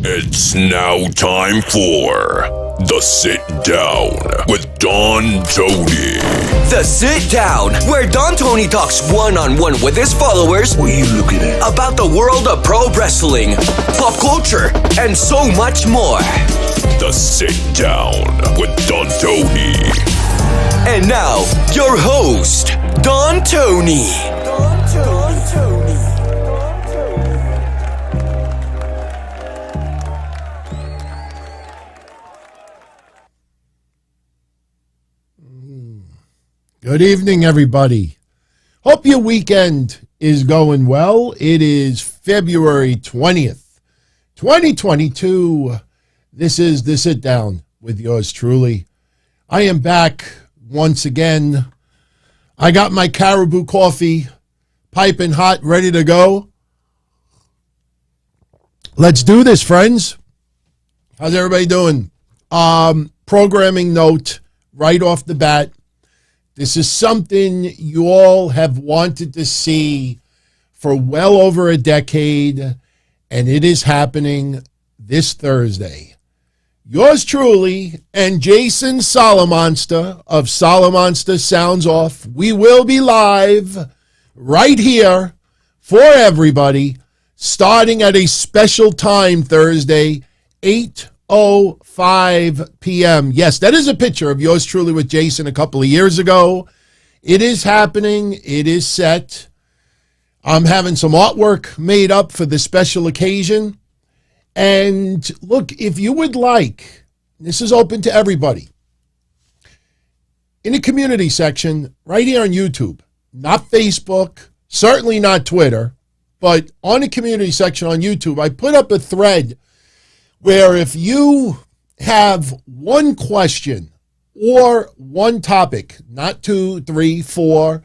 It's now time for The Sit Down with Don Tony. The Sit Down, where Don Tony talks one-on-one with his followers. What are you looking at? About the world of pro wrestling, pop culture, and so much more. The Sit Down with Don Tony. And now, your host, Don Tony. Good evening, everybody. Hope your weekend is going well. It is February 20th, 2022. This is The Sit Down with yours truly. I am back once again. I got my Caribou coffee piping hot, ready to go. Let's do this, friends. How's everybody doing? Programming note right off the bat. This is something you all have wanted to see for well over a decade, and it is happening this Thursday. Yours truly and Jason Solomonster of Solomonster Sounds Off. We will be live right here for everybody, starting at a special time Thursday, 8:05 p.m. Yes, that is a picture of yours truly with Jason a couple of years ago. It is happening. It is set. I'm having some artwork made up for the special occasion. And look, if you would like, this is open to everybody. In the community section, right here on YouTube, not Facebook, certainly not Twitter, but on the community section on YouTube, I put up a thread where if you have one question or one topic, not 2, 3, 4,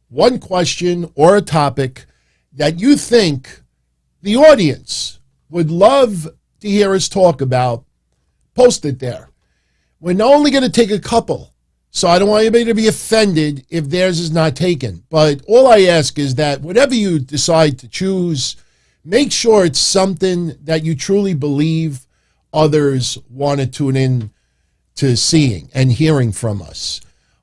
one question or a topic that you think the audience would love to hear us talk about, post it there. We're only going to take a couple, so I don't want anybody to be offended if theirs is not taken. But all I ask is that whatever you decide to choose, make sure it's something that you truly believe others want to tune in to seeing and hearing from us.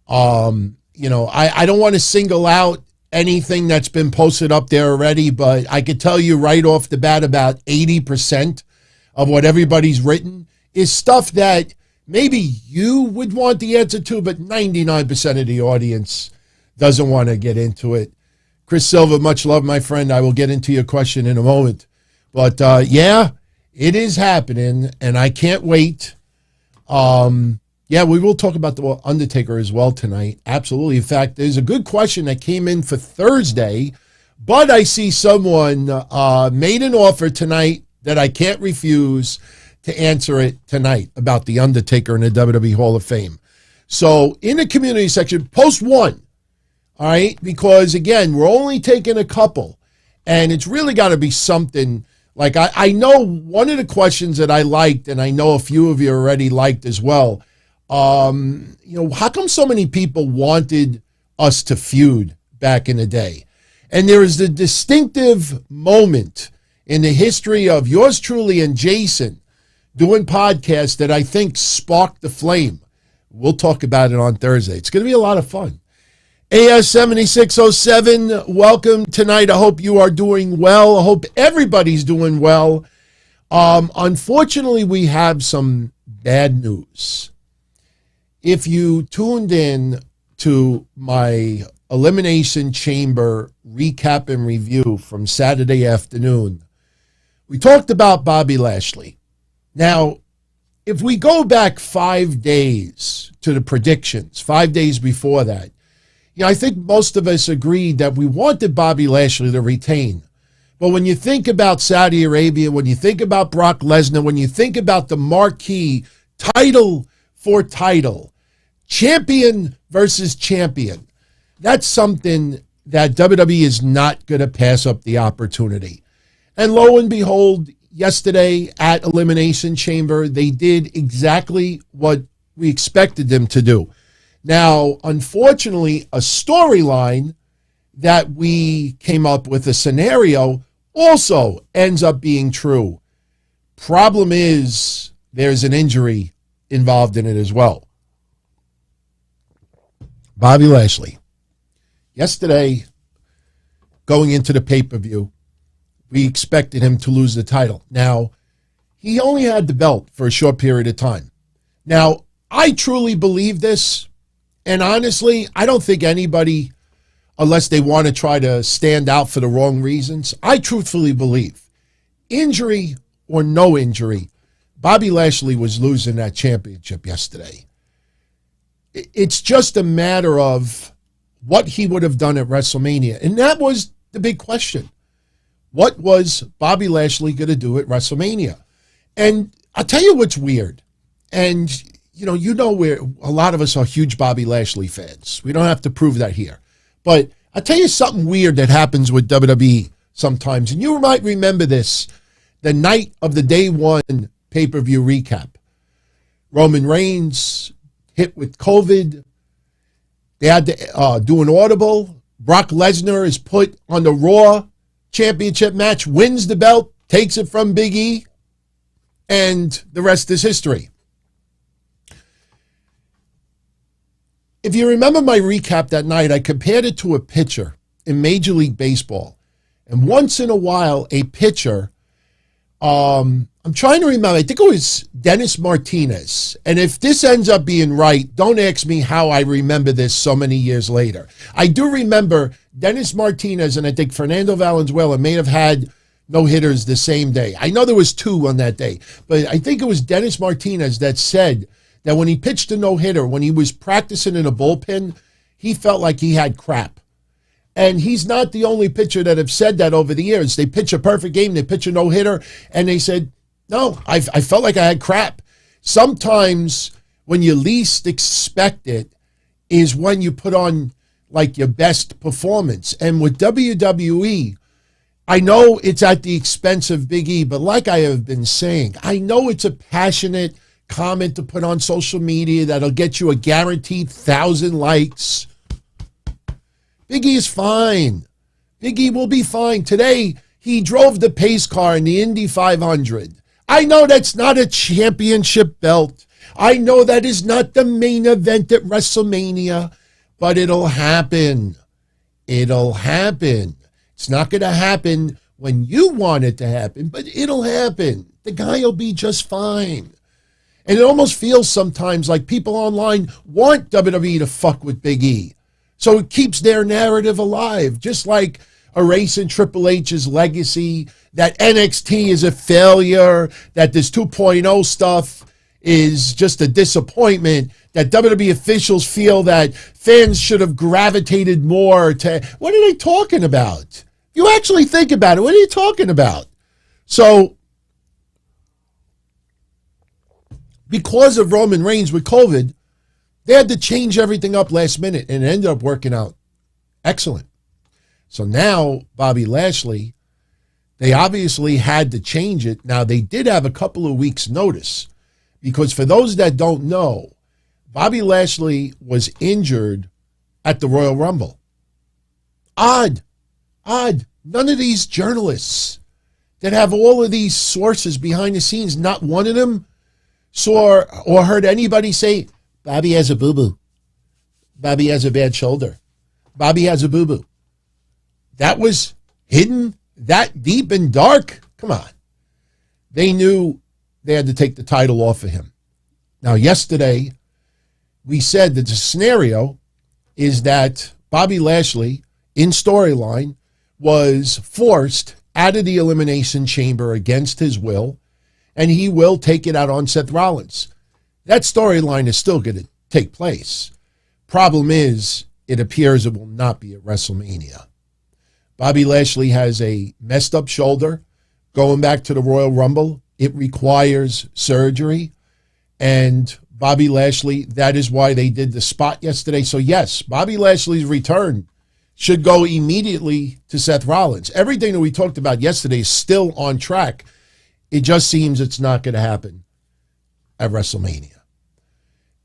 I don't want to single out anything that's been posted up there already, but I could tell you right off the bat about 80% of what everybody's written is stuff that maybe you would want the answer to, but 99% of the audience doesn't want to get into it. Chris Silva, much love, my friend. I will get into your question in a moment. But yeah, it is happening, and I can't wait. We will talk about the Undertaker as well tonight. Absolutely. In fact, there's a good question that came in for Thursday, but I see someone made an offer tonight that I can't refuse to answer it tonight about the Undertaker and the WWE Hall of Fame. So in the community section, post one, all right? Because, again, we're only taking a couple, and it's really got to be something. Like, I know one of the questions that I liked, and I know a few of you already liked as well, how come so many people wanted us to feud back in the day? And there is a distinctive moment in the history of yours truly and Jason doing podcasts that I think sparked the flame. We'll talk about it on Thursday. It's going to be a lot of fun. AS7607, welcome tonight. I hope you are doing well. I hope everybody's doing well. Unfortunately, we have some bad news. If you tuned in to my Elimination Chamber recap and review from Saturday afternoon, we talked about Bobby Lashley. Now, if we go back 5 days to the predictions, 5 days before that, I think most of us agreed that we wanted Bobby Lashley to retain. But when you think about Saudi Arabia, when you think about Brock Lesnar, when you think about the marquee title for title, champion versus champion, that's something that WWE is not going to pass up the opportunity. And lo and behold, yesterday at Elimination Chamber, they did exactly what we expected them to do. Now, unfortunately, a storyline that we came up with, a scenario, also ends up being true. Problem is, there's an injury involved in it as well. Bobby Lashley. Yesterday, going into the pay-per-view, we expected him to lose the title. Now, he only had the belt for a short period of time. Now, I truly believe this, and honestly, I don't think anybody, unless they want to try to stand out for the wrong reasons, I truthfully believe, injury or no injury, Bobby Lashley was losing that championship yesterday. It's just a matter of what he would have done at WrestleMania. And that was the big question. What was Bobby Lashley going to do at WrestleMania? And I'll tell you what's weird. And, you know where a lot of us are huge Bobby Lashley fans. We don't have to prove that here. But I'll tell you something weird that happens with WWE sometimes. And you might remember this, the night of the day one pay-per-view recap. Roman Reigns hit with COVID. They had to do an audible. Brock Lesnar is put on the Raw Championship match, wins the belt, takes it from Big E, and the rest is history. If you remember my recap that night, I compared it to a pitcher in Major League Baseball. And once in a while, a pitcher, I'm trying to remember, I think it was Dennis Martinez. And if this ends up being right, don't ask me how I remember this so many years later. I do remember Dennis Martinez and I think Fernando Valenzuela may have had no-hitters the same day. I know there was 2 on that day, but I think it was Dennis Martinez that said that when he pitched a no-hitter, when he was practicing in a bullpen, he felt like he had crap. And he's not the only pitcher that have said that over the years. They pitch a perfect game, they pitch a no-hitter, and they said, no, I felt like I had crap. Sometimes when you least expect it is when you put on like your best performance. And with WWE, I know it's at the expense of Big E, but like I have been saying, I know it's a passionate comment to put on social media that'll get you a guaranteed 1,000 likes. Big E is fine. Big E will be fine. Today, he drove the pace car in the Indy 500. I know that's not a championship belt. I know that is not the main event at WrestleMania, but it'll happen. It'll happen. It's not going to happen when you want it to happen, but it'll happen. The guy will be just fine. And it almost feels sometimes like people online want WWE to fuck with Big E. So it keeps their narrative alive, just like erasing Triple H's legacy, that NXT is a failure, that this 2.0 stuff is just a disappointment, that WWE officials feel that fans should have gravitated more to... What are they talking about? You actually think about it. What are you talking about? So, because of Roman Reigns with COVID, they had to change everything up last minute, and it ended up working out excellent. So now, Bobby Lashley, they obviously had to change it. Now, they did have a couple of weeks' notice, because for those that don't know, Bobby Lashley was injured at the Royal Rumble. Odd. None of these journalists that have all of these sources behind the scenes, not one of them saw or heard anybody say, Bobby has a boo-boo. Bobby has a bad shoulder. Bobby has a boo-boo. That was hidden that deep and dark. Come on. They knew they had to take the title off of him. Now, yesterday, we said that the scenario is that Bobby Lashley, in storyline, was forced out of the Elimination Chamber against his will, and he will take it out on Seth Rollins. That storyline is still going to take place. Problem is, it appears it will not be at WrestleMania. Bobby Lashley has a messed up shoulder. Going back to the Royal Rumble, it requires surgery. And Bobby Lashley, that is why they did the spot yesterday. So yes, Bobby Lashley's return should go immediately to Seth Rollins. Everything that we talked about yesterday is still on track. It just seems it's not going to happen at WrestleMania.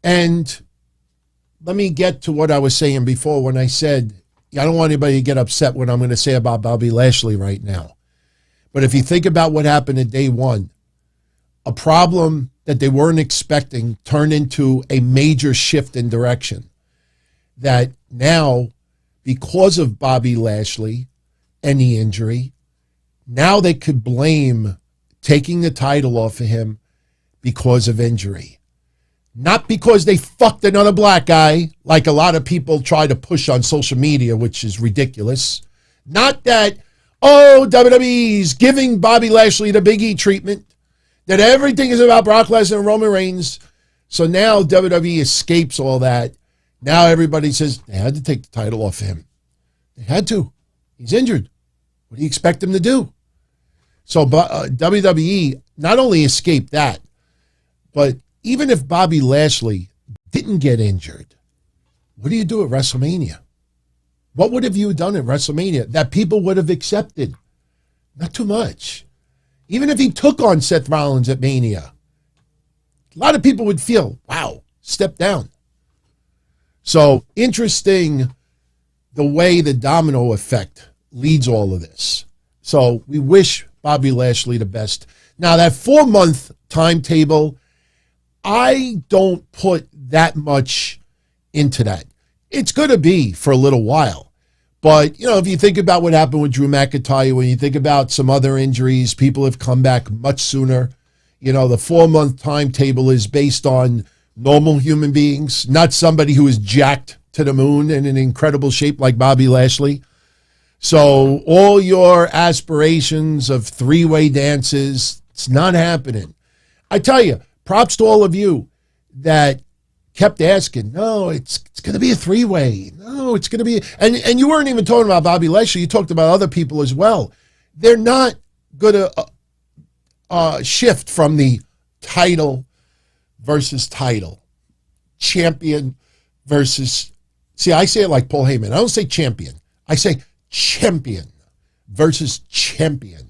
And let me get to what I was saying before when I said, I don't want anybody to get upset what I'm going to say about Bobby Lashley right now. But if you think about what happened at day one, a problem that they weren't expecting turned into a major shift in direction. That now, because of Bobby Lashley and the injury, now they could blame taking the title off of him because of injury. Not because they fucked another black guy, like a lot of people try to push on social media, which is ridiculous. Not that, WWE's giving Bobby Lashley the Big E treatment, that everything is about Brock Lesnar and Roman Reigns. So now WWE escapes all that. Now everybody says they had to take the title off him. They had to. He's injured. What do you expect him to do? So WWE not only escaped that, but even if Bobby Lashley didn't get injured, what do you do at WrestleMania? What would have you done at WrestleMania that people would have accepted? Not too much. Even if he took on Seth Rollins at Mania, a lot of people would feel, wow, step down. So interesting the way the domino effect leads all of this. So we wish Bobby Lashley the best. Now that 4-month timetable, I don't put that much into that. It's going to be for a little while. But, if you think about what happened with Drew McIntyre, when you think about some other injuries, people have come back much sooner. The 4-month timetable is based on normal human beings, not somebody who is jacked to the moon and in incredible shape like Bobby Lashley. So all your aspirations of 3-way dances, it's not happening. I tell you, props to all of you that kept asking, no, it's going to be a 3-way. No, it's going to be, and you weren't even talking about Bobby Lashley. You talked about other people as well. They're not going to shift from the title versus title, champion versus, see, I say it like Paul Heyman. I don't say champion. I say champion versus champion.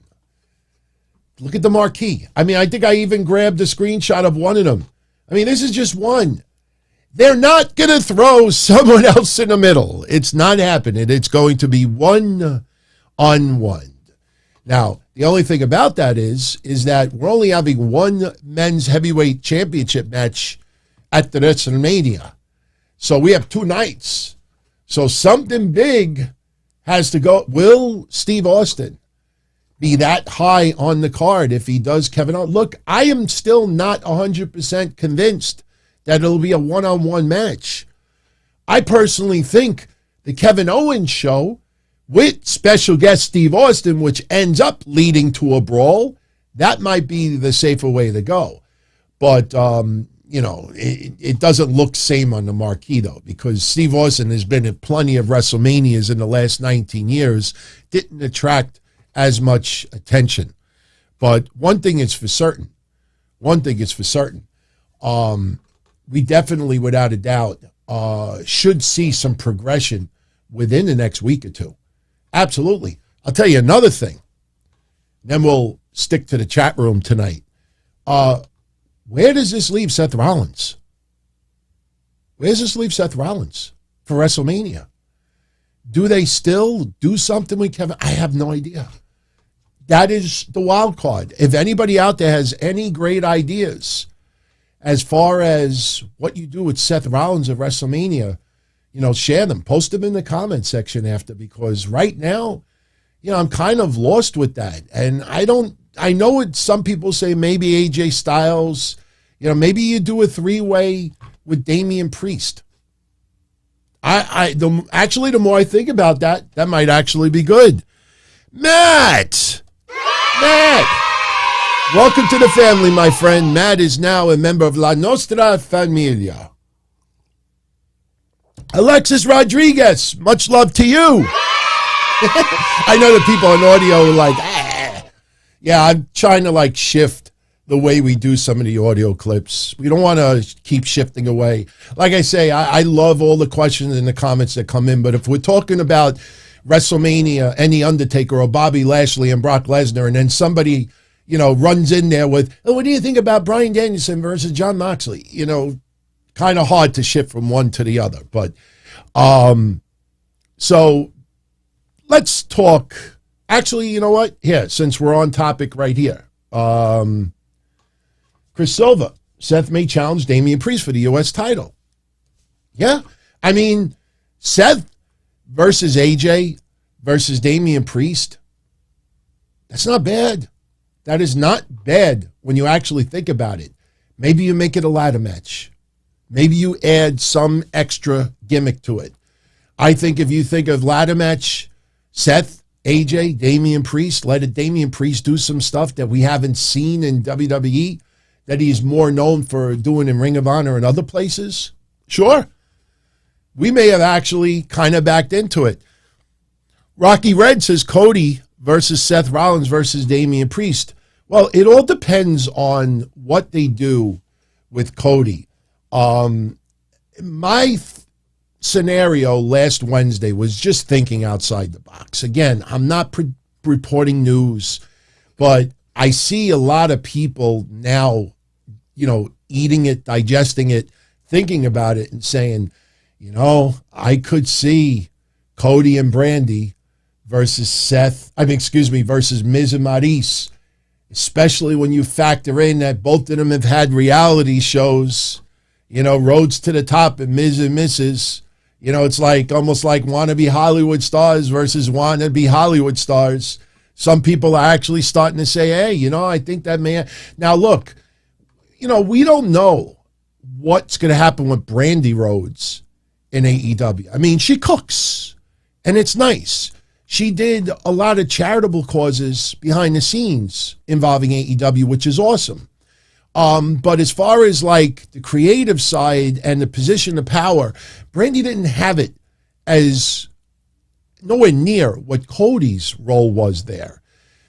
Look at the marquee. I think I even grabbed a screenshot of one of them. This is just one. They're not going to throw someone else in the middle. It's not happening. It's going to be one-on-one. Now, the only thing about that is that we're only having one men's heavyweight championship match at the WrestleMania. So we have 2 nights. So something big has to go. Will Steve Austin be that high on the card if he does Kevin Owens? Look, I am still not 100% convinced that it'll be a one-on-one match. I personally think the Kevin Owens show with special guest Steve Austin, which ends up leading to a brawl, that might be the safer way to go. But, it doesn't look same on the marquee, though, because Steve Austin has been at plenty of WrestleManias in the last 19 years, didn't attract as much attention. But one thing is for certain. We definitely, without a doubt, should see some progression within the next week or two. Absolutely. I'll tell you another thing. Then we'll stick to the chat room tonight. Where does this leave Seth Rollins? Where does this leave Seth Rollins for WrestleMania? Do they still do something with Kevin? I have no idea. That is the wild card. If anybody out there has any great ideas as far as what you do with Seth Rollins at WrestleMania, share them. Post them in the comment section after, because right now, I'm kind of lost with that. And I know some people say maybe AJ Styles, maybe you do a 3-way with Damian Priest. The more I think about that, that might actually be good. Matt! Welcome to the family, my friend. Matt is now a member of La Nostra Familia. Alexis Rodriguez, much love to you. I know the people on audio are like, Yeah, I'm trying to shift the way we do some of the audio clips. We don't want to keep shifting away. Like I say, I love all the questions and the comments that come in, but if we're talking about WrestleMania and The Undertaker or Bobby Lashley and Brock Lesnar, and then somebody, runs in there with, what do you think about Bryan Danielson versus Jon Moxley? Kind of hard to shift from one to the other. But so let's talk. Actually, you know what? Here, since we're on topic right here, Chris Silva, Seth may challenge Damian Priest for the U.S. title. Yeah. I mean, Seth versus AJ versus Damian Priest, that's not bad. That is not bad when you actually think about it. Maybe you make it a ladder match. Maybe you add some extra gimmick to it. I think if you think of ladder match, Seth, AJ, Damian Priest, let Damian Priest do some stuff that we haven't seen in WWE, that he's more known for doing in Ring of Honor and other places. Sure. We may have actually kind of backed into it. Rocky Red says Cody versus Seth Rollins versus Damian Priest. Well, it all depends on what they do with Cody. My scenario last Wednesday was just thinking outside the box. Again, I'm not reporting news, but I see a lot of people now, eating it, digesting it, thinking about it and saying, I could see Cody and Brandi versus versus Miz and Maurice, especially when you factor in that both of them have had reality shows, Roads to the Top and Miz and Mrs. It's like almost like wannabe Hollywood stars versus wannabe Hollywood stars. Some people are actually starting to say, hey, I think that man. Now, look, we don't know what's going to happen with Brandi Rhodes in AEW. I mean, she cooks, and it's nice. She did a lot of charitable causes behind the scenes involving AEW, which is awesome. But as far as like the creative side and the position of power, Brandi didn't have it as nowhere near what Cody's role was there.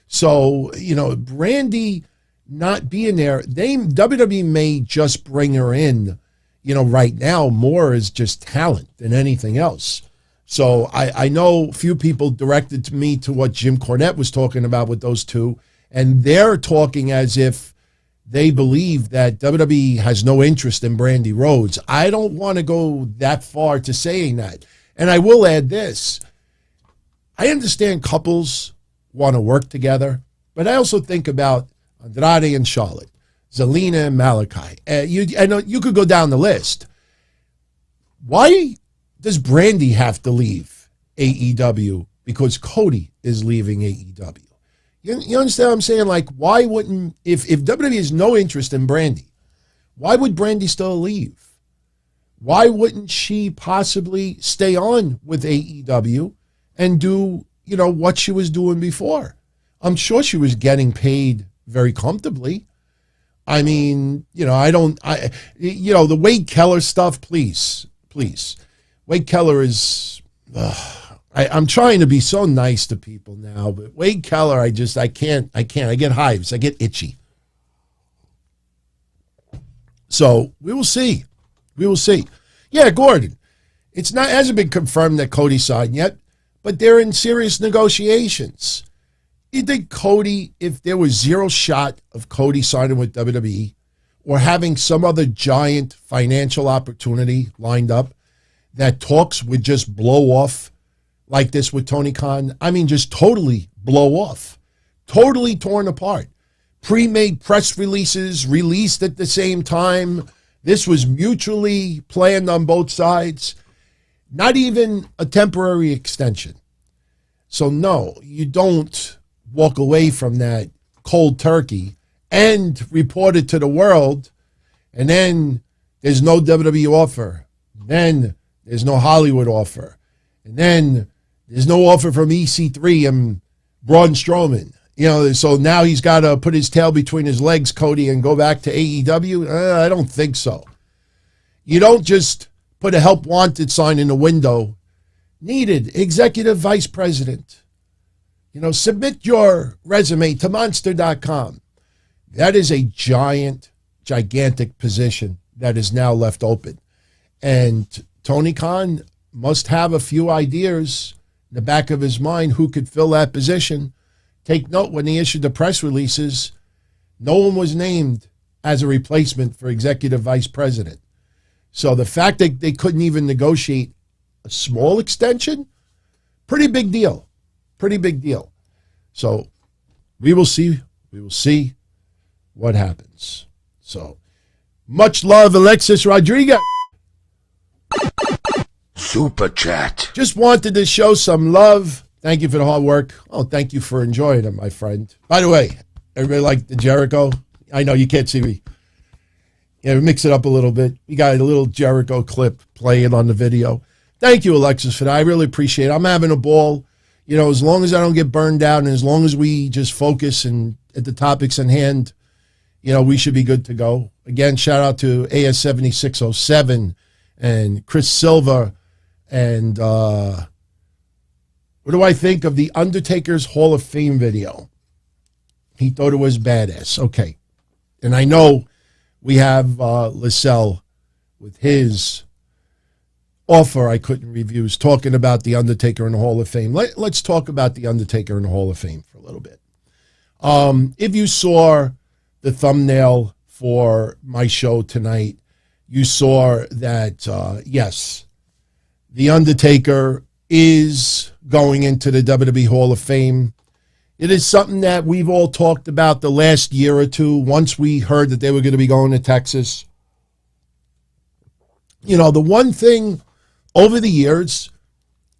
So, Brandi not being there, WWE may just bring her in, right now more as just talent than anything else. So I know a few people directed to me to what Jim Cornette was talking about with those two, and they're talking as if they believe that WWE has no interest in Brandi Rhodes. I don't want to go that far to saying that. And I will add this. I understand couples want to work together, but I also think about Andrade and Charlotte, Zelina and Malachi. I know you could go down the list. Why does Brandi have to leave AEW because Cody is leaving AEW? You understand what I'm saying? Like, why wouldn't, if WWE has no interest in Brandi, why would Brandi still leave? Why wouldn't she possibly stay on with AEW and do, what she was doing before? I'm sure she was getting paid very comfortably. I mean, the Wade Keller stuff, please. Wade Keller is, I'm trying to be so nice to people now, but Wade Keller, I can't. I get hives. I get itchy. So we will see. Yeah, Gordon, hasn't been confirmed that Cody signed yet, but they're in serious negotiations. You think Cody, if there was zero shot of Cody signing with WWE or having some other giant financial opportunity lined up, that talks would just blow off like this with Tony Khan? I mean, just totally blow off. Totally torn apart. Pre-made press releases released at the same time. This was mutually planned on both sides. Not even a temporary extension. So no, you don't walk away from that cold turkey and report it to the world, and then there's no WWE offer. Then there's no Hollywood offer. And then there's no offer from EC3 and Braun Strowman. So now he's got to put his tail between his legs, Cody, and go back to AEW? I don't think so. You don't just put a help wanted sign in the window. Needed executive vice president. Submit your resume to monster.com. That is a gigantic position that is now left open. And Tony Khan must have a few ideas in the back of his mind who could fill that position. Take note, when he issued the press releases, no one was named as a replacement for executive vice president. So the fact that they couldn't even negotiate a small extension, pretty big deal. So we will see what happens. So, much love, Alexis Rodriguez. Super Chat. Just wanted to show some love. Thank you for the hard work. Oh, thank you for enjoying it, my friend. By the way, everybody like the Jericho? I know you can't see me. Yeah, mix it up a little bit. We got a little Jericho clip playing on the video. Thank you, Alexis, for that. I really appreciate it. I'm having a ball. You know, as long as I don't get burned out and as long as we just focus and at the topics in hand, you know, we should be good to go. Again, shout out to AS7607 and Chris Silva. And what do I think of the Undertaker's Hall of Fame video? He thought it was badass. Okay. And I know we have Lissell with his offer I couldn't refuse, talking about the Undertaker in the Hall of Fame. Let's talk about the Undertaker in the Hall of Fame for a little bit. If you saw the thumbnail for my show tonight, you saw that, yes, the Undertaker is going into the WWE Hall of Fame. It is something that we've all talked about the last year or two, once we heard that they were going to be going to Texas. You know, the one thing over the years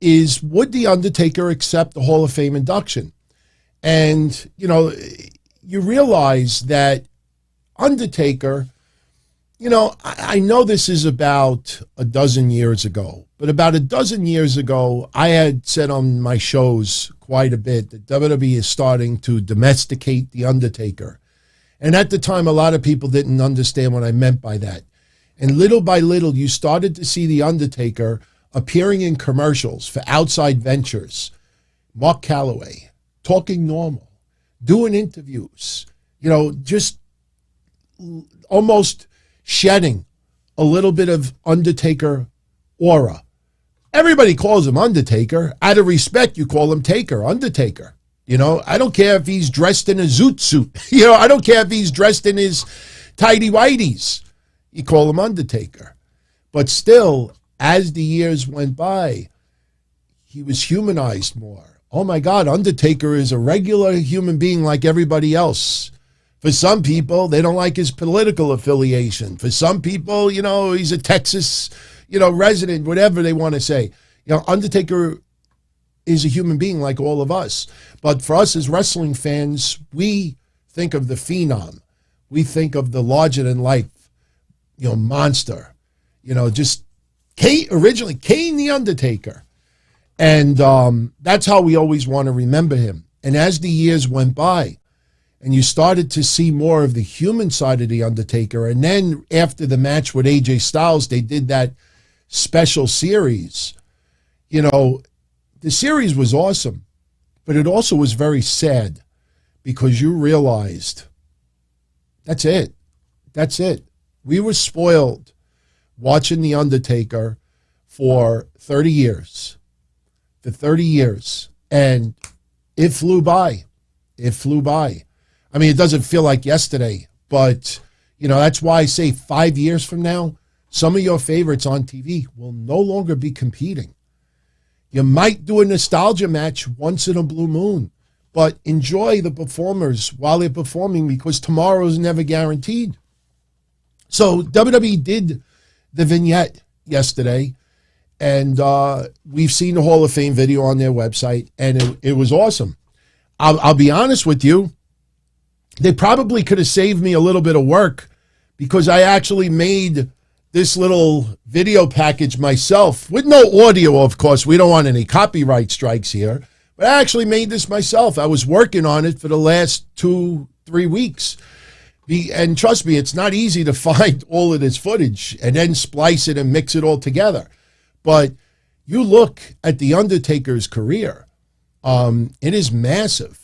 is, would the Undertaker accept the Hall of Fame induction? And, you know, you realize that Undertaker, you know, I know this is about a dozen years ago, but about a dozen years ago, I had said on my shows quite a bit that WWE is starting to domesticate the Undertaker. And at the time, a lot of people didn't understand what I meant by that. And little by little, you started to see the Undertaker appearing in commercials for outside ventures. Mark Calloway, talking normal, doing interviews, you know, just almost shedding a little bit of Undertaker aura. Everybody calls him Undertaker. Out of respect, you call him Taker, Undertaker. You know, I don't care if he's dressed in a zoot suit. You know, I don't care if he's dressed in his tighty-whities. You call him Undertaker. But still, as the years went by, he was humanized more. Oh my God, Undertaker is a regular human being like everybody else. For some people, they don't like his political affiliation. For some people, you know, he's a Texas, you know, resident, whatever they want to say. You know, Undertaker is a human being like all of us. But for us as wrestling fans, we think of the Phenom. We think of the larger-than-life, you know, monster. You know, just originally Kane the Undertaker. And that's how we always want to remember him. And as the years went by, and you started to see more of the human side of the Undertaker, and then after the match with AJ Styles, they did that special series. You know, the series was awesome, but it also was very sad because you realized that's it. That's it. We were spoiled watching The Undertaker for 30 years. For 30 years. And it flew by. It flew by. I mean, it doesn't feel like yesterday, but, you know, that's why I say 5 years from now, some of your favorites on TV will no longer be competing. You might do a nostalgia match once in a blue moon, but enjoy the performers while they're performing because tomorrow is never guaranteed. So WWE did the vignette yesterday, and we've seen the Hall of Fame video on their website, and it was awesome. I'll be honest with you. They probably could have saved me a little bit of work because I actually made this little video package myself with no audio, of course. We don't want any copyright strikes here, but I actually made this myself. I was working on it for the last 2-3 weeks. And trust me, it's not easy to find all of this footage and then splice it and mix it all together. But you look at The Undertaker's career, it is massive.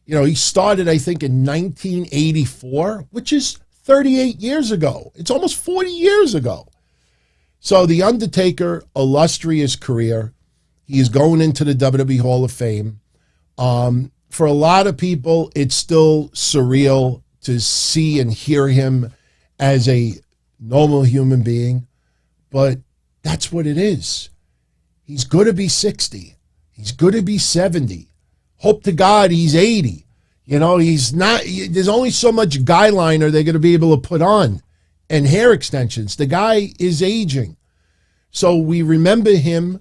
You know, he started, I think, in 1984, which is 38 years ago. It's almost 40 years ago. So The Undertaker, illustrious career. He is going into the WWE Hall of Fame. For a lot of people, it's still surreal to see and hear him as a normal human being. But that's what it is. He's going to be 60. He's going to be 70. Hope to God he's 80. He's not, there's only so much guy liner they're going to be able to put on and hair extensions. The guy is aging. So we remember him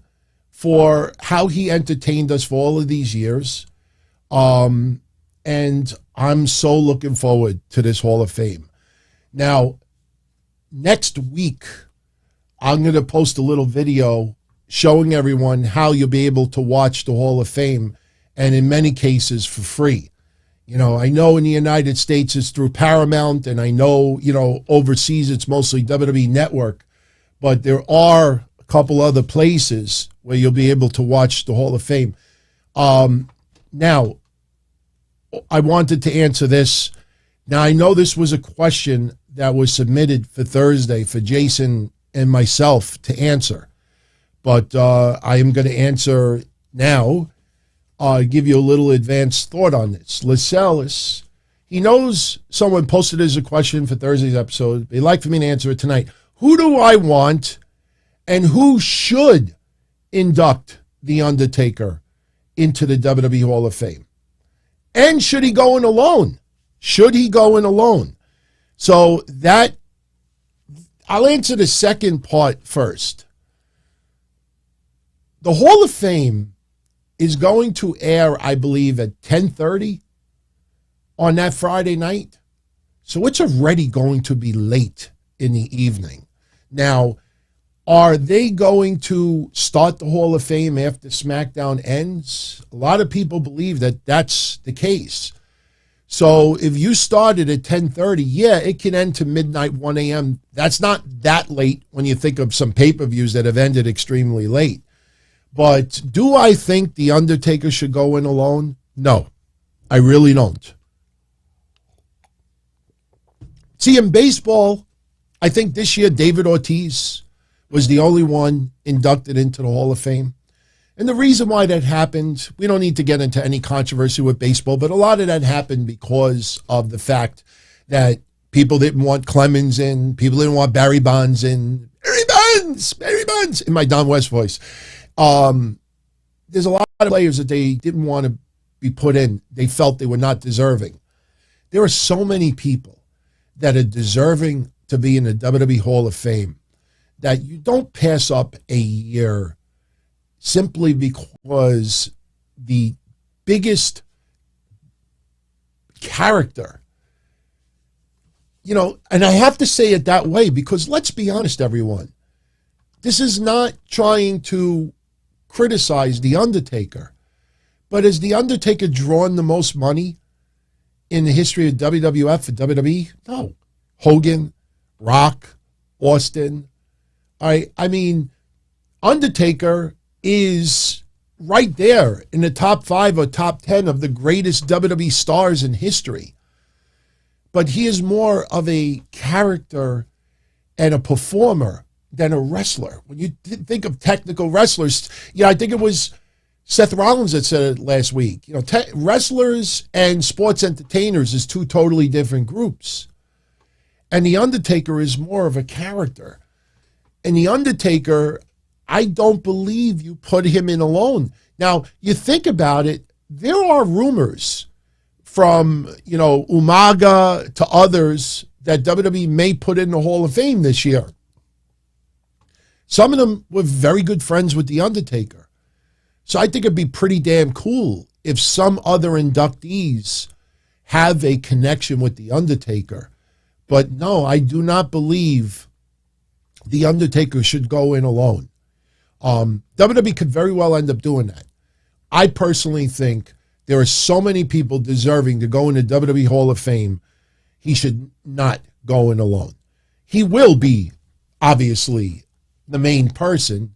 for how he entertained us for all of these years. And I'm so looking forward to this Hall of Fame. Now, next week, I'm going to post a little video showing everyone how you'll be able to watch the Hall of Fame, and in many cases for free. I know in the United States it's through Paramount, and I know, overseas it's mostly WWE Network, but there are a couple other places where you'll be able to watch the Hall of Fame. Now, I wanted to answer this. Now, I know this was a question that was submitted for Thursday for Jason and myself to answer, but I am going to answer now. Give you a little advanced thought on this. Lascelles, he knows someone posted as a question for Thursday's episode. They'd like for me to answer it tonight. Who do I want and who should induct The Undertaker into the WWE Hall of Fame? And should he go in alone? Should he go in alone? So that, I'll answer the second part first. The Hall of Fame is going to air, I believe, at 10:30 on that Friday night. So it's already going to be late in the evening. Now, are they going to start the Hall of Fame after SmackDown ends? A lot of people believe that that's the case. So if you started at 10:30, yeah, it can end to midnight, 1 a.m. That's not that late when you think of some pay-per-views that have ended extremely late. But do I think The Undertaker should go in alone? No, I really don't. See, in baseball, I think this year David Ortiz was the only one inducted into the Hall of Fame. And the reason why that happened, we don't need to get into any controversy with baseball, but a lot of that happened because of the fact that people didn't want Clemens in, people didn't want Barry Bonds in. Barry Bonds, in my Don West voice. There's a lot of players that they didn't want to be put in. They felt they were not deserving. There are so many people that are deserving to be in the WWE Hall of Fame that you don't pass up a year simply because the biggest character, and I have to say it that way because let's be honest, everyone. This is not trying to criticize The Undertaker, but has The Undertaker drawn the most money in the history of WWF and WWE? No. Hogan, Rock, Austin. I mean, Undertaker is right there in the top 5 or top 10 of the greatest WWE stars in history. But he is more of a character and a performer than a wrestler. When you think of technical wrestlers, I think it was Seth Rollins that said it last week. Wrestlers and sports entertainers is two totally different groups. And The Undertaker is more of a character. And The Undertaker, I don't believe you put him in alone. Now, you think about it, there are rumors from, Umaga to others that WWE may put in the Hall of Fame this year. Some of them were very good friends with The Undertaker. So I think it'd be pretty damn cool if some other inductees have a connection with The Undertaker. But no, I do not believe The Undertaker should go in alone. WWE could very well end up doing that. I personally think there are so many people deserving to go in the WWE Hall of Fame. He should not go in alone. He will be, obviously, the main person.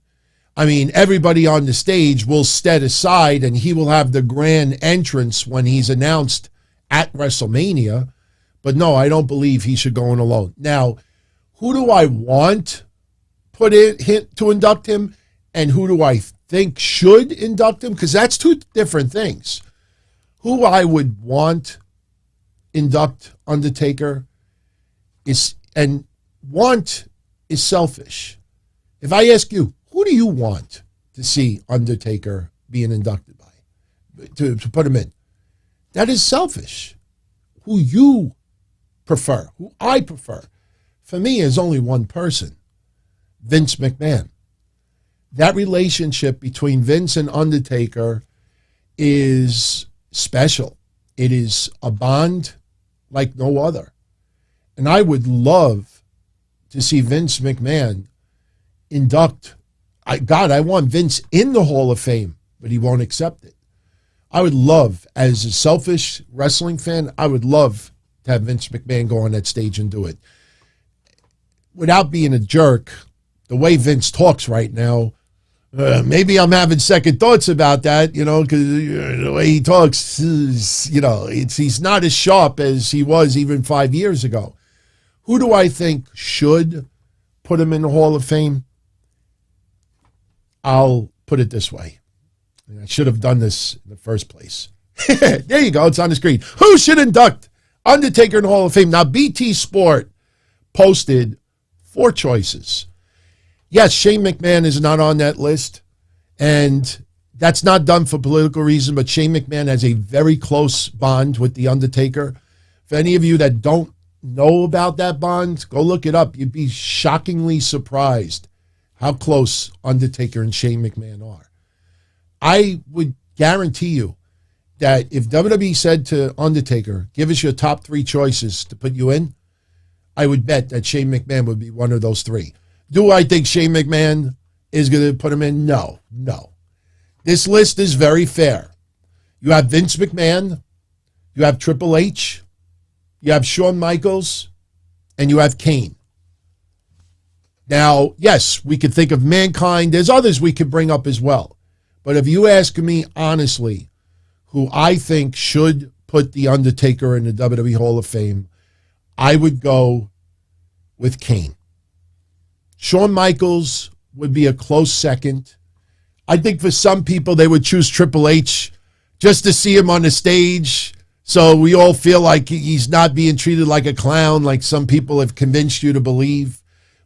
I mean, everybody on the stage will step aside and he will have the grand entrance when he's announced at WrestleMania. But no, I don't believe he should go in alone. Now, who do I want put in to induct him and who do I think should induct him? Because that's two different things. Who I would want induct Undertaker is, and want is selfish. If I ask you, who do you want to see Undertaker being inducted by, to put him in? that is selfish. Who you prefer, who I prefer, for me is only one person, Vince McMahon. That relationship between Vince and Undertaker is special. It is a bond like no other. And I would love to see Vince McMahon induct. I want Vince in the Hall of Fame, but he won't accept it. I would love, as a selfish wrestling fan, I would love to have Vince McMahon go on that stage and do it. Without being a jerk, the way Vince talks right now, maybe I'm having second thoughts about that, because the way he talks is, he's not as sharp as he was even 5 years ago. Who do I think should put him in the Hall of Fame? I'll put it this way. I should have done this in the first place. There you go. It's on the screen. Who should induct Undertaker in the Hall of Fame? Now, BT Sport posted 4 choices. Yes, Shane McMahon is not on that list, and that's not done for political reasons, but Shane McMahon has a very close bond with The Undertaker. For any of you that don't know about that bond, go look it up. You'd be shockingly surprised how close Undertaker and Shane McMahon are. I would guarantee you that if WWE said to Undertaker, give us your top 3 choices to put you in, I would bet that Shane McMahon would be one of those 3. Do I think Shane McMahon is going to put him in? No. This list is very fair. You have Vince McMahon, you have Triple H, you have Shawn Michaels, and you have Kane. Now, yes, we could think of Mankind. There's others we could bring up as well. But if you ask me honestly, who I think should put The Undertaker in the WWE Hall of Fame, I would go with Kane. Shawn Michaels would be a close second. I think for some people, they would choose Triple H just to see him on the stage, so we all feel like he's not being treated like a clown, like some people have convinced you to believe.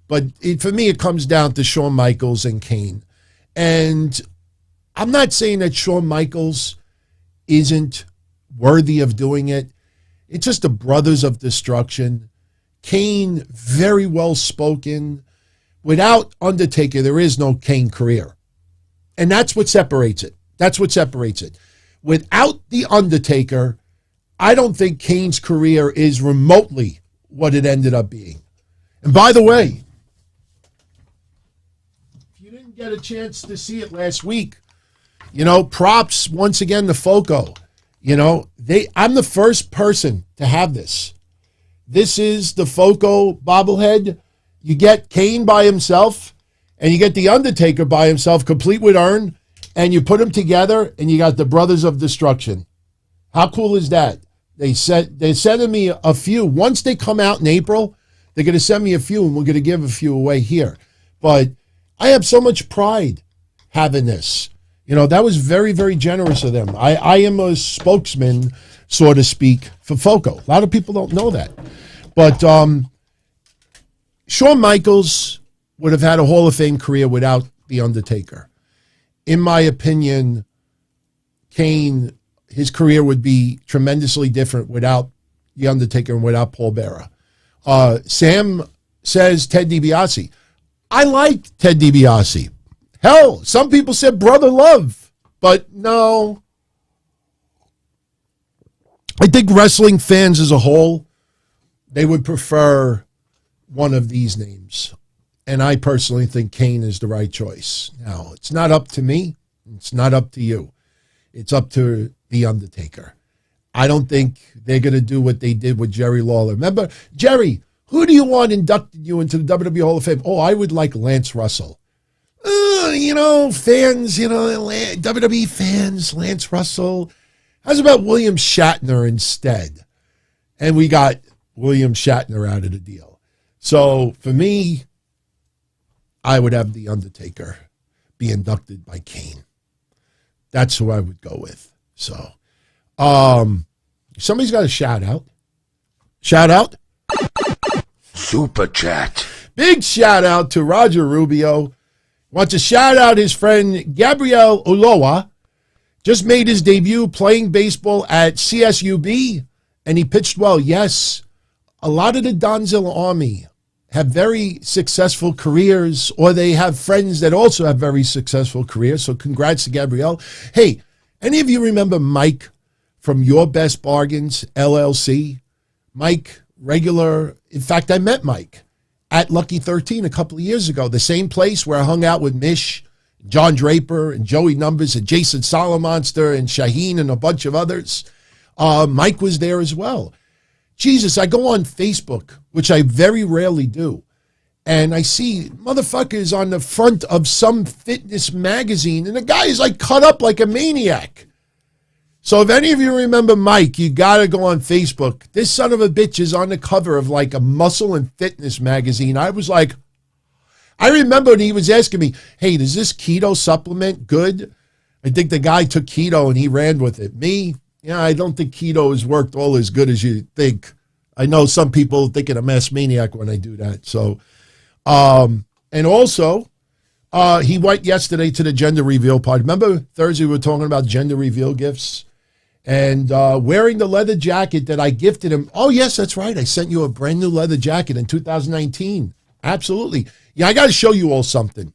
But for me, it comes down to Shawn Michaels and Kane. And I'm not saying that Shawn Michaels isn't worthy of doing it. It's just the Brothers of Destruction. Kane, very well spoken. Without Undertaker, there is no Kane career. And that's what separates it. Without The Undertaker, I don't think Kane's career is remotely what it ended up being. And by the way, if you didn't get a chance to see it last week, props once again to Foco. I'm the first person to have this. This is the Foco bobblehead. You get Kane by himself, and you get The Undertaker by himself, complete with urn, and you put them together, and you got the Brothers of Destruction. How cool is that? They're sending me a few. Once they come out in April, they're going to send me a few, and we're going to give a few away here. But I have so much pride having this. That was very, very generous of them. I am a spokesman, so to speak, for Foco. A lot of people don't know that. But Shawn Michaels would have had a Hall of Fame career without The Undertaker. In my opinion, Kane, his career would be tremendously different without The Undertaker and without Paul Bearer. Sam says Ted DiBiase. I like Ted DiBiase. Hell, some people said brother love, but no. I think wrestling fans as a whole, they would prefer one of these names. And I personally think Kane is the right choice. Now, it's not up to me. It's not up to you. It's up to The Undertaker. I don't think they're going to do what they did with Jerry Lawler. Remember, Jerry, who do you want inducted you into the WWE Hall of Fame? Oh, I would like Lance Russell. Fans, WWE fans, Lance Russell. How's about William Shatner instead? And we got William Shatner out of the deal. So for me, I would have The Undertaker be inducted by Kane. That's who I would go with. So, somebody's got a shout out. Shout out. Super chat. Big shout out to Roger Rubio. Wants to shout out his friend Gabrielle Uloa. Just made his debut playing baseball at CSUB, and he pitched well. Yes, a lot of the Donzilla Army have very successful careers, or they have friends that also have very successful careers. So congrats to Gabrielle. Hey, any of you remember Mike from Your Best Bargains, LLC? Mike, regular. In fact, I met Mike at Lucky 13 a couple of years ago, the same place where I hung out with Mish, John Draper, and Joey Numbers, and Jason Solomonster, and Shaheen, and a bunch of others. Mike was there as well. Jesus, I go on Facebook, which I very rarely do, and I see motherfuckers on the front of some fitness magazine, and the guy is like cut up like a maniac. So if any of you remember Mike, you got to go on Facebook. This son of a bitch is on the cover of like a muscle and fitness magazine. I was like, I remember when he was asking me, hey, does this keto supplement good? I think the guy took keto and he ran with it. Me, yeah, I don't think keto has worked all as good as you think. I know some people think I'm a mass maniac when I do that. So, and also, he went yesterday to the gender reveal party. Remember Thursday we were talking about gender reveal gifts? And wearing the leather jacket that I gifted him. Oh, yes, that's right. I sent you a brand new leather jacket in 2019. Absolutely. Yeah, I got to show you all something.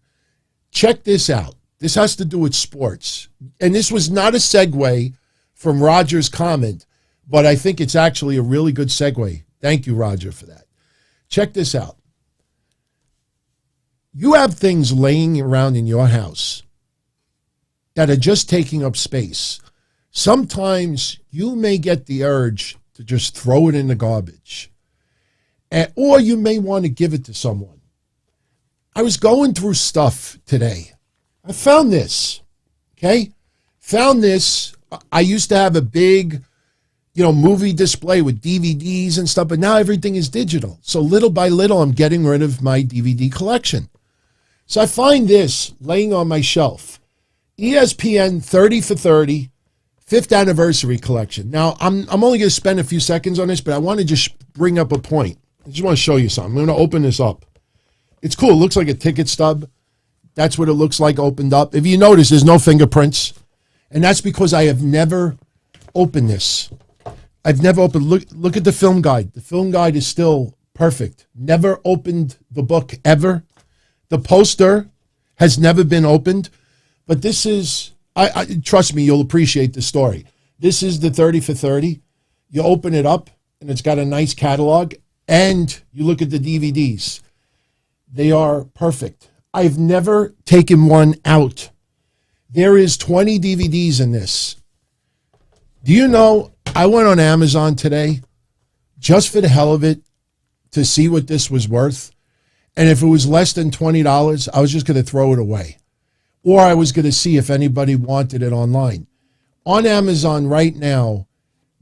Check this out. This has to do with sports. And this was not a segue from Roger's comment, but I think it's actually a really good segue. Thank you, Roger, for that. Check this out. You have things laying around in your house that are just taking up space. Sometimes you may get the urge to just throw it in the garbage, or you may want to give it to someone. I was going through stuff today. I found this, okay? Found this. I used to have a big, movie display with DVDs and stuff, but now everything is digital. So little by little, I'm getting rid of my DVD collection. So I find this laying on my shelf. ESPN 30 for 30. 5th anniversary collection. Now, I'm only going to spend a few seconds on this, but I want to just bring up a point. I just want to show you something. I'm going to open this up. It's cool. It looks like a ticket stub. That's what it looks like opened up. If you notice, there's no fingerprints. And that's because I have never opened this. I've never opened. Look at the film guide. The film guide is still perfect. Never opened the book ever. The poster has never been opened. But this is... I trust me, you'll appreciate the story. This is the 30 for 30. You open it up, and it's got a nice catalog, and you look at the DVDs. They are perfect. I've never taken one out. There is 20 DVDs in this. Do you know, I went on Amazon today, just for the hell of it, to see what this was worth. And if it was less than $20, I was just going to throw it away. Or I was going to see if anybody wanted it online. On Amazon right now,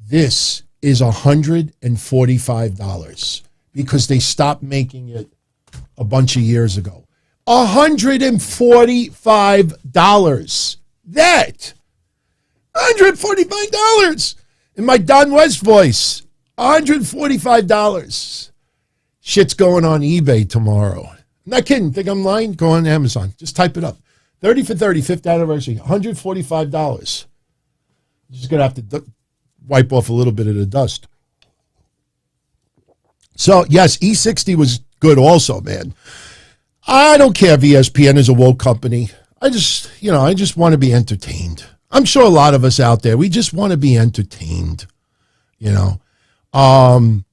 this is $145 because they stopped making it a bunch of years ago. $145. That. $145. In my Don West voice. $145. Shit's going on eBay tomorrow. I'm not kidding. Think I'm lying? Go on Amazon. Just type it up. 30 for 30, 5th anniversary, $145. Just going to have to wipe off a little bit of the dust. So, yes, E60 was good also, man. I don't care if ESPN is a woke company. I just want to be entertained. I'm sure a lot of us out there, we just want to be entertained, I'm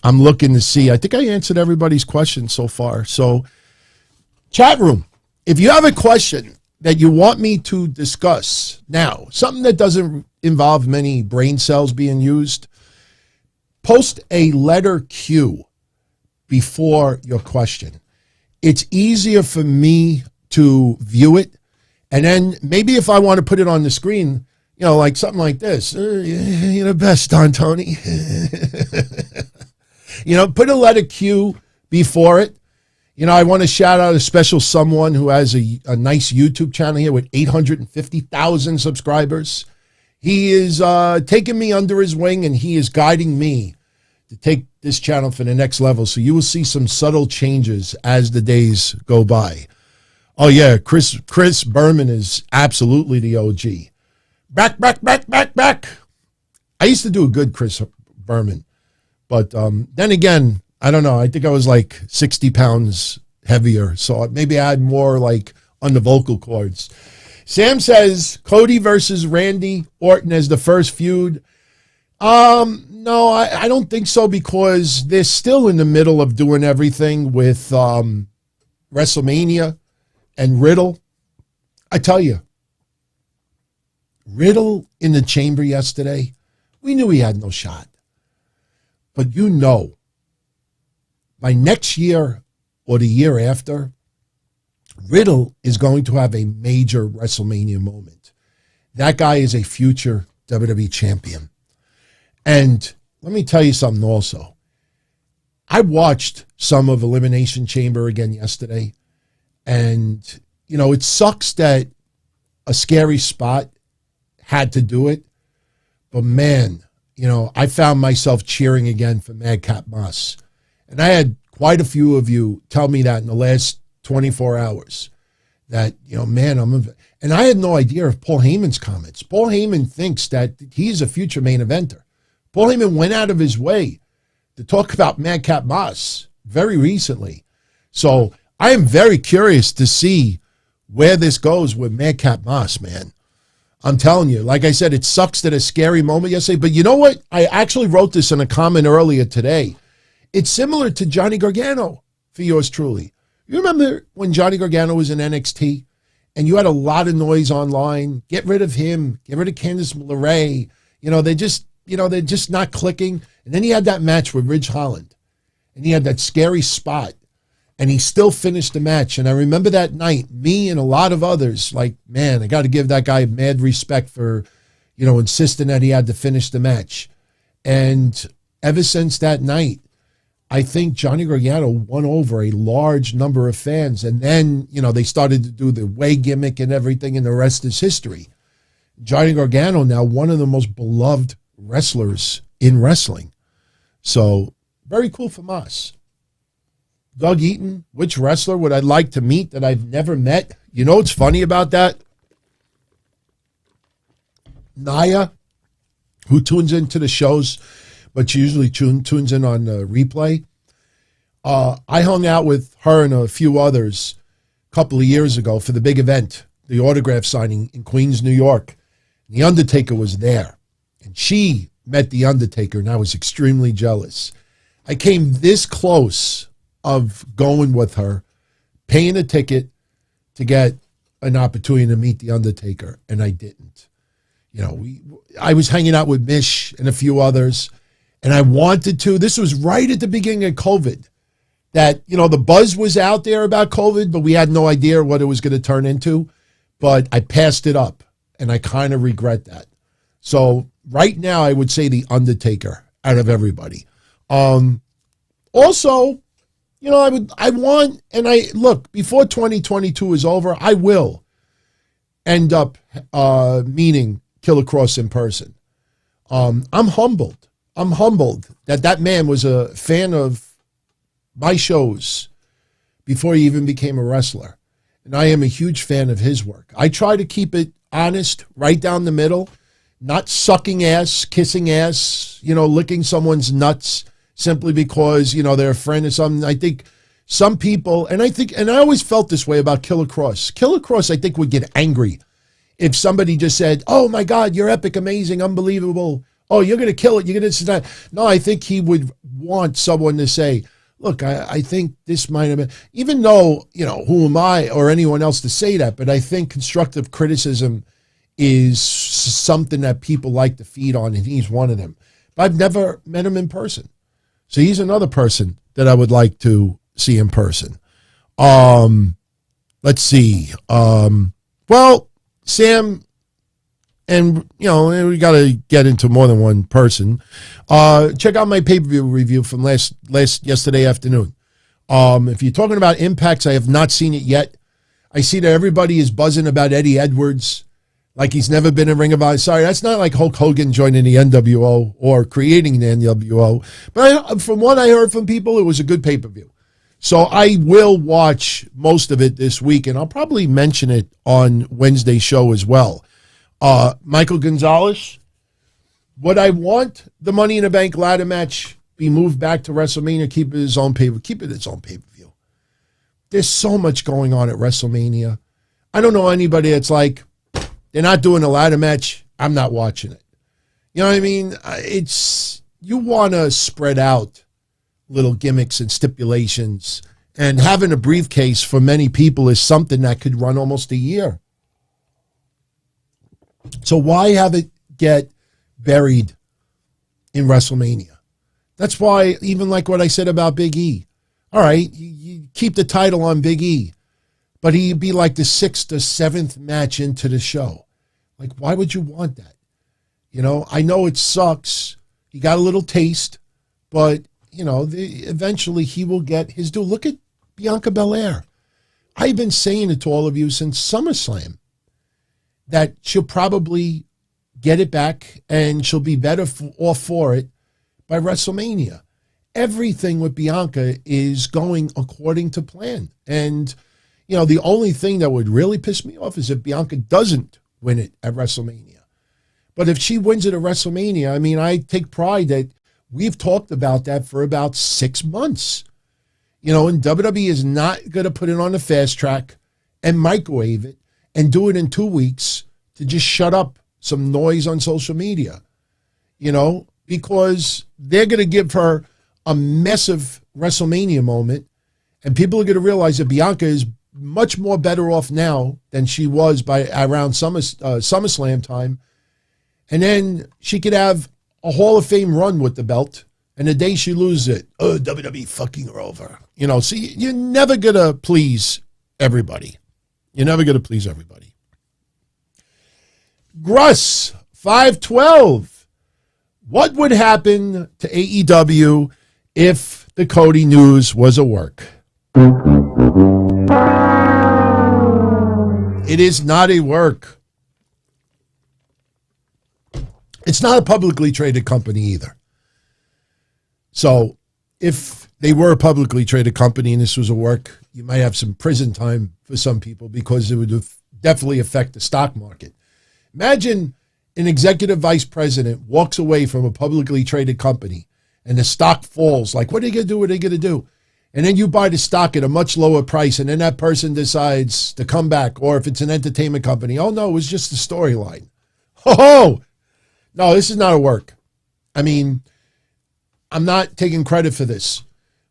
looking to see. I think I answered everybody's questions so far. So, chat room. If you have a question that you want me to discuss now, something that doesn't involve many brain cells being used, post a letter Q before your question. It's easier for me to view it. And then maybe if I want to put it on the screen, like something like this. You're the best, Don Tony. Put a letter Q before it. I want to shout out a special someone who has a nice YouTube channel here with 850,000 subscribers. He is taking me under his wing, and he is guiding me to take this channel for the next level. So you will see some subtle changes as the days go by. Oh, yeah, Chris Berman is absolutely the OG. Back. I used to do a good Chris Berman, but then again, I don't know. I think I was like 60 pounds heavier, so maybe I had more like on the vocal cords. Sam says Cody versus Randy Orton as the first feud. No, I don't think so, because they're still in the middle of doing everything with WrestleMania and Riddle. I tell you, Riddle in the chamber yesterday, we knew he had no shot. But you know, by next year or the year after, Riddle is going to have a major WrestleMania moment. That guy is a future WWE champion. And let me tell you something also. I watched some of Elimination Chamber again yesterday. And, you know, it sucks that a scary spot had to do it. But, man, you know, I found myself cheering again for Madcap Moss. And I had quite a few of you tell me that in the last 24 hours. That, you know, man, and I had no idea of Paul Heyman's comments. Paul Heyman thinks that he's a future main eventer. Paul Heyman went out of his way to talk about Madcap Moss very recently. So I am very curious to see where this goes with Madcap Moss, man. I'm telling you, like I said, it sucks that a scary moment yesterday. But you know what? I actually wrote this in a comment earlier today. It's similar to Johnny Gargano for yours truly. You remember when Johnny Gargano was in NXT and you had a lot of noise online? Get rid of him. Get rid of Candice LeRae. They're just not clicking. And then he had that match with Ridge Holland. And he had that scary spot. And he still finished the match. And I remember that night, me and a lot of others, like, man, I got to give that guy mad respect for, you know, insisting that he had to finish the match. And ever since that night, I think Johnny Gargano won over a large number of fans. And then, you know, they started to do the way gimmick and everything, and the rest is history. Johnny Gargano now one of the most beloved wrestlers in wrestling. So very cool from us. Doug Eaton, which wrestler would I like to meet that I've never met? You know what's funny about that? Naya, who tunes into the shows, but she usually tunes in on replay. I hung out with her and a few others a couple of years ago for the big event, the autograph signing in Queens, New York. The Undertaker was there, and she met the Undertaker, and I was extremely jealous. I came this close of going with her, paying a ticket to get an opportunity to meet the Undertaker, and I didn't. You know, I was hanging out with Mish and a few others, and I wanted to. This was right at the beginning of COVID, that, you know, the buzz was out there about COVID, but we had no idea what it was going to turn into. But I passed it up, and I kind of regret that. So right now, I would say the Undertaker out of everybody. Also, you know, look, before 2022 is over, I will end up meeting Killer Kross in person. I'm humbled. I'm humbled that man was a fan of my shows before he even became a wrestler. And I am a huge fan of his work. I try to keep it honest, right down the middle, not sucking ass, kissing ass, you know, licking someone's nuts simply because, you know, they're a friend or something. I think some people, and I always felt this way about Killer Kross. Killer Kross, I think, would get angry if somebody just said, "Oh my God, you're epic, amazing, unbelievable. Oh, you're going to kill it. You're going to that." No, I think he would want someone to say, "Look, I think this might have been," even though, you know, who am I or anyone else to say that? But I think constructive criticism is something that people like to feed on, and he's one of them. But I've never met him in person. So he's another person that I would like to see in person. Let's see. Well, Sam, and, you know, we got to get into more than one person. Check out my pay-per-view review from yesterday afternoon. If you're talking about impacts, I have not seen it yet. I see that everybody is buzzing about Eddie Edwards like he's never been in Ring of Honor. Sorry, that's not like Hulk Hogan joining the NWO or creating the NWO. But from what I heard from people, it was a good pay-per-view. So I will watch most of it this week, and I'll probably mention it on Wednesday's show as well. Michael Gonzalez, would I want the Money in the Bank ladder match be moved back to WrestleMania? Keep it its own pay-per-view. There's so much going on at WrestleMania. I don't know anybody that's like, they're not doing a ladder match, I'm not watching it. You know what I mean? You want to spread out little gimmicks and stipulations, and having a briefcase for many people is something that could run almost a year. So why have it get buried in WrestleMania? That's why, even like what I said about Big E. All right, you keep the title on Big E, but he'd be like the 6th or 7th match into the show. Like, why would you want that? You know, I know it sucks. He got a little taste, but, you know, eventually he will get his due. Look at Bianca Belair. I've been saying it to all of you since SummerSlam, that she'll probably get it back and she'll be better off for it by WrestleMania. Everything with Bianca is going according to plan. And, you know, the only thing that would really piss me off is if Bianca doesn't win it at WrestleMania. But if she wins it at WrestleMania, I mean, I take pride that we've talked about that for about 6 months. You know, and WWE is not going to put it on the fast track and microwave it and do it in 2 weeks to just shut up some noise on social media, you know, because they're going to give her a massive WrestleMania moment, and people are going to realize that Bianca is much more better off now than she was by around SummerSlam time. And then she could have a Hall of Fame run with the belt, and the day she loses it, WWE fucking her over. You know, so you're never going to please everybody. You're never going to please everybody. Gruss, 512. What would happen to AEW if the Cody news was a work? It is not a work. It's not a publicly traded company either. So if they were a publicly traded company and this was a work, you might have some prison time for some people because it would definitely affect the stock market. Imagine an executive vice president walks away from a publicly traded company and the stock falls. Like, what are they going to do? What are they going to do? And then you buy the stock at a much lower price, and then that person decides to come back. Or if it's an entertainment company, oh, no, it was just a storyline. Oh, no, this is not a work. I mean, I'm not taking credit for this,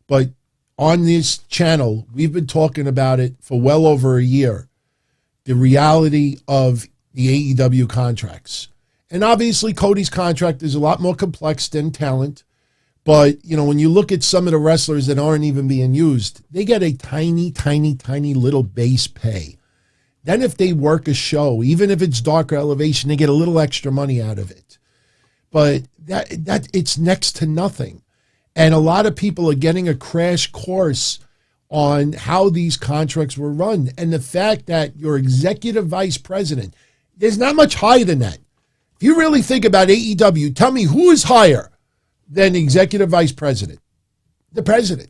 but on this channel, we've been talking about it for well over a year, the reality of the AEW contracts. And obviously, Cody's contract is a lot more complex than talent. But, you know, when you look at some of the wrestlers that aren't even being used, they get a tiny, tiny, tiny little base pay. Then if they work a show, even if it's Darker Elevation, they get a little extra money out of it. But that it's next to nothing. And a lot of people are getting a crash course on how these contracts were run. And the fact that your executive vice president, there's not much higher than that. If you really think about AEW, tell me who is higher than executive vice president? The president.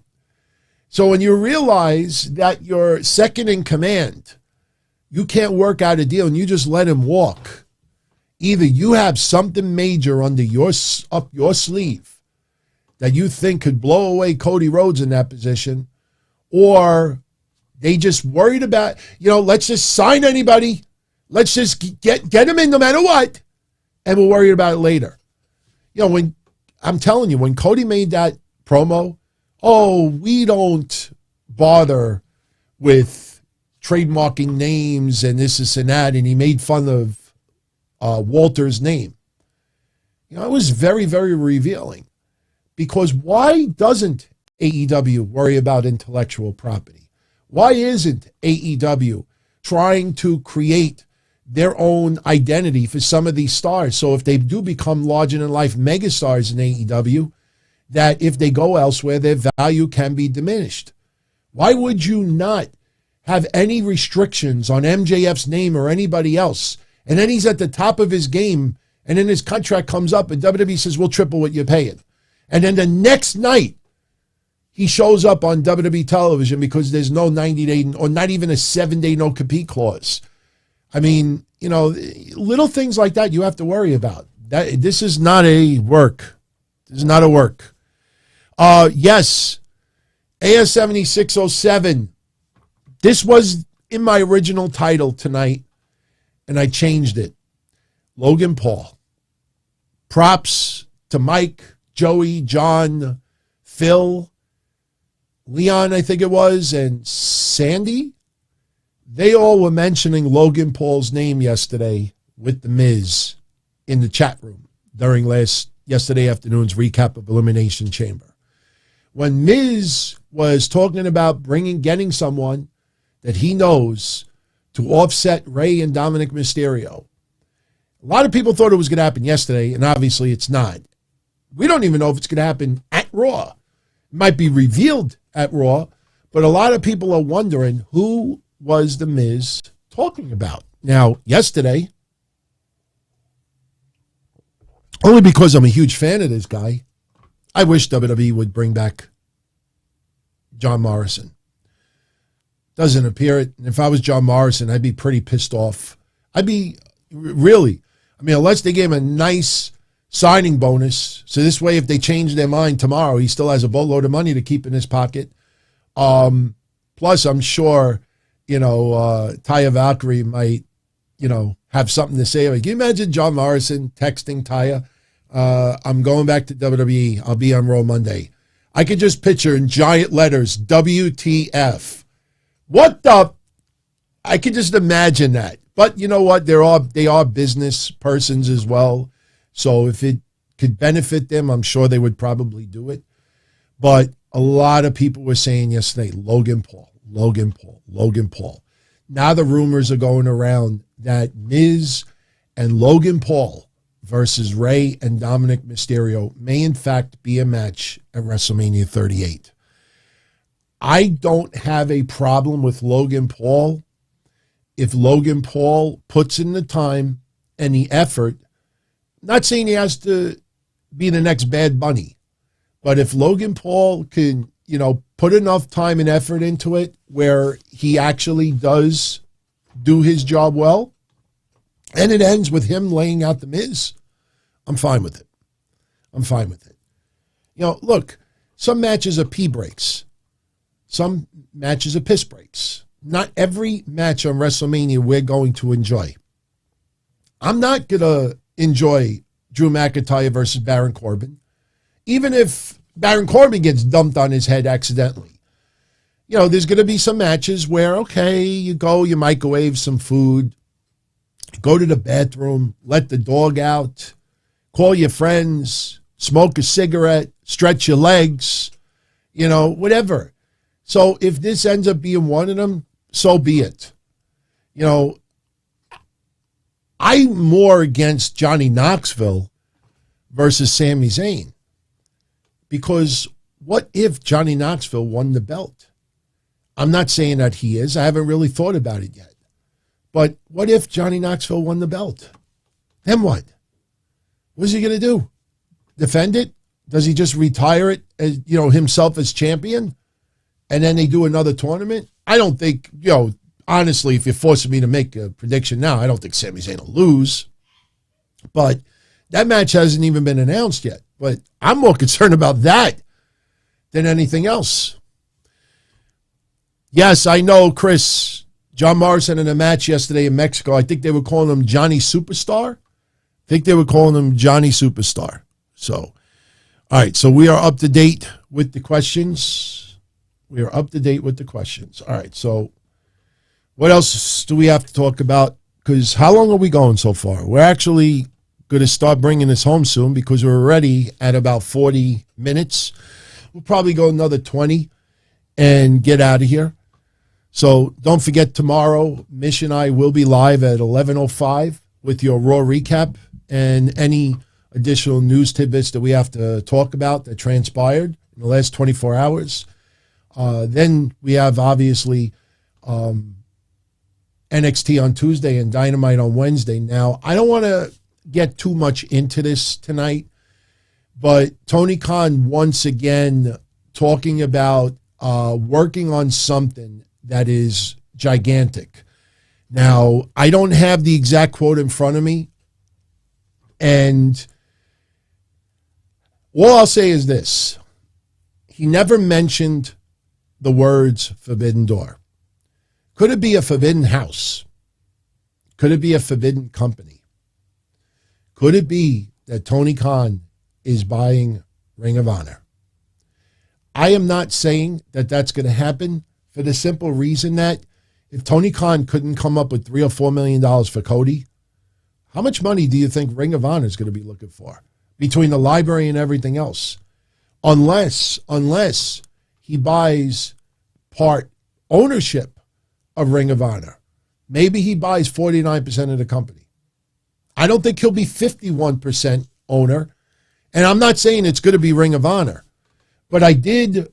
So when you realize that your second in command, you can't work out a deal and you just let him walk, either you have something major under up your sleeve that you think could blow away Cody Rhodes in that position, or they just worried about, you know, let's just sign anybody. Let's just get him in no matter what, and we'll worry about it later. You know, when I'm telling you, when Cody made that promo, oh, we don't bother with trademarking names and this and that, and he made fun of Walter's name. You know, it was very, very revealing. Because why doesn't AEW worry about intellectual property? Why isn't AEW trying to create their own identity for some of these stars? So if they do become larger-than-life megastars in AEW, that if they go elsewhere, their value can be diminished. Why would you not have any restrictions on MJF's name or anybody else? And then he's at the top of his game, and then his contract comes up, and WWE says, we'll triple what you're paying. And then the next night, he shows up on WWE television because there's no 90-day or not even a 7-day no-compete clause. I mean, little things like that you have to worry about. This is not a work. This is not a work. Yes, AS7607. This was in my original title tonight, and I changed it. Logan Paul. Props to Mike, Joey, John, Phil, Leon, I think it was, and Sandy. They all were mentioning Logan Paul's name yesterday with The Miz in the chat room during yesterday afternoon's recap of Elimination Chamber. When Miz was talking about getting someone that he knows to offset Rey and Dominik Mysterio, a lot of people thought it was going to happen yesterday, and obviously it's not. We don't even know if it's going to happen at Raw. It might be revealed at Raw, but a lot of people are wondering who was The Miz talking about. Now, yesterday, only because I'm a huge fan of this guy, I wish WWE would bring back John Morrison. Doesn't appear it. And if I was John Morrison, I'd be pretty pissed off. I'd be really, unless they gave him a nice signing bonus. So this way, if they change their mind tomorrow, he still has a boatload of money to keep in his pocket. Plus, I'm sure, Taya Valkyrie might, have something to say. Can you imagine John Morrison texting Taya, I'm going back to WWE. I'll be on Raw Monday. I could just picture in giant letters, WTF. What the? I could just imagine that. But you know what? They are business persons as well. So if it could benefit them, I'm sure they would probably do it. But a lot of people were saying yesterday, Logan Paul. Now the rumors are going around that Miz and Logan Paul versus Rey and Dominik Mysterio may in fact be a match at WrestleMania 38. I don't have a problem with Logan Paul if Logan Paul puts in the time and the effort. Not saying he has to be the next Bad Bunny, but if Logan Paul can, put enough time and effort into it where he actually does do his job well, and it ends with him laying out The Miz, I'm fine with it. Look, some matches are pee breaks. Some matches are piss breaks. Not every match on WrestleMania we're going to enjoy. I'm not going to enjoy Drew McIntyre versus Baron Corbin, even if Baron Corbin gets dumped on his head accidentally. There's going to be some matches where, okay, you go, you microwave some food, go to the bathroom, let the dog out, call your friends, smoke a cigarette, stretch your legs, whatever. So if this ends up being one of them, so be it. I'm more against Johnny Knoxville versus Sami Zayn. Because what if Johnny Knoxville won the belt? I'm not saying that he is. I haven't really thought about it yet. But what if Johnny Knoxville won the belt? Then what? What is he going to do? Defend it? Does he just retire it as, himself as champion? And then they do another tournament? I don't think, honestly, if you're forcing me to make a prediction now, I don't think Sami Zayn will lose. But that match hasn't even been announced yet. But I'm more concerned about that than anything else. Yes, I know, Chris. John Morrison in a match yesterday in Mexico. I think they were calling him Johnny Superstar. So, all right. So we are up to date with the questions. All right. So what else do we have to talk about? Because how long are we going so far? We're actually going to start bringing this home soon because we're already at about 40 minutes. We'll probably go another 20 and get out of here. So don't forget, tomorrow, Mish and I will be live at 11:05 with your Raw recap and any additional news tidbits that we have to talk about that transpired in the last 24 hours. Then we have, obviously, NXT on Tuesday and Dynamite on Wednesday. Now, I don't want to get too much into this tonight, but Tony Khan once again talking about working on something that is gigantic. Now, I don't have the exact quote in front of me, and all I'll say is this. He never mentioned the words forbidden door. Could it be a forbidden house? Could it be a forbidden company? Could it be that Tony Khan is buying Ring of Honor? I am not saying that that's going to happen for the simple reason that if Tony Khan couldn't come up with $3 or $4 million for Cody, how much money do you think Ring of Honor is going to be looking for between the library and everything else? Unless he buys part ownership of Ring of Honor. Maybe he buys 49% of the company. I don't think he'll be 51% owner. And I'm not saying it's going to be Ring of Honor. But I did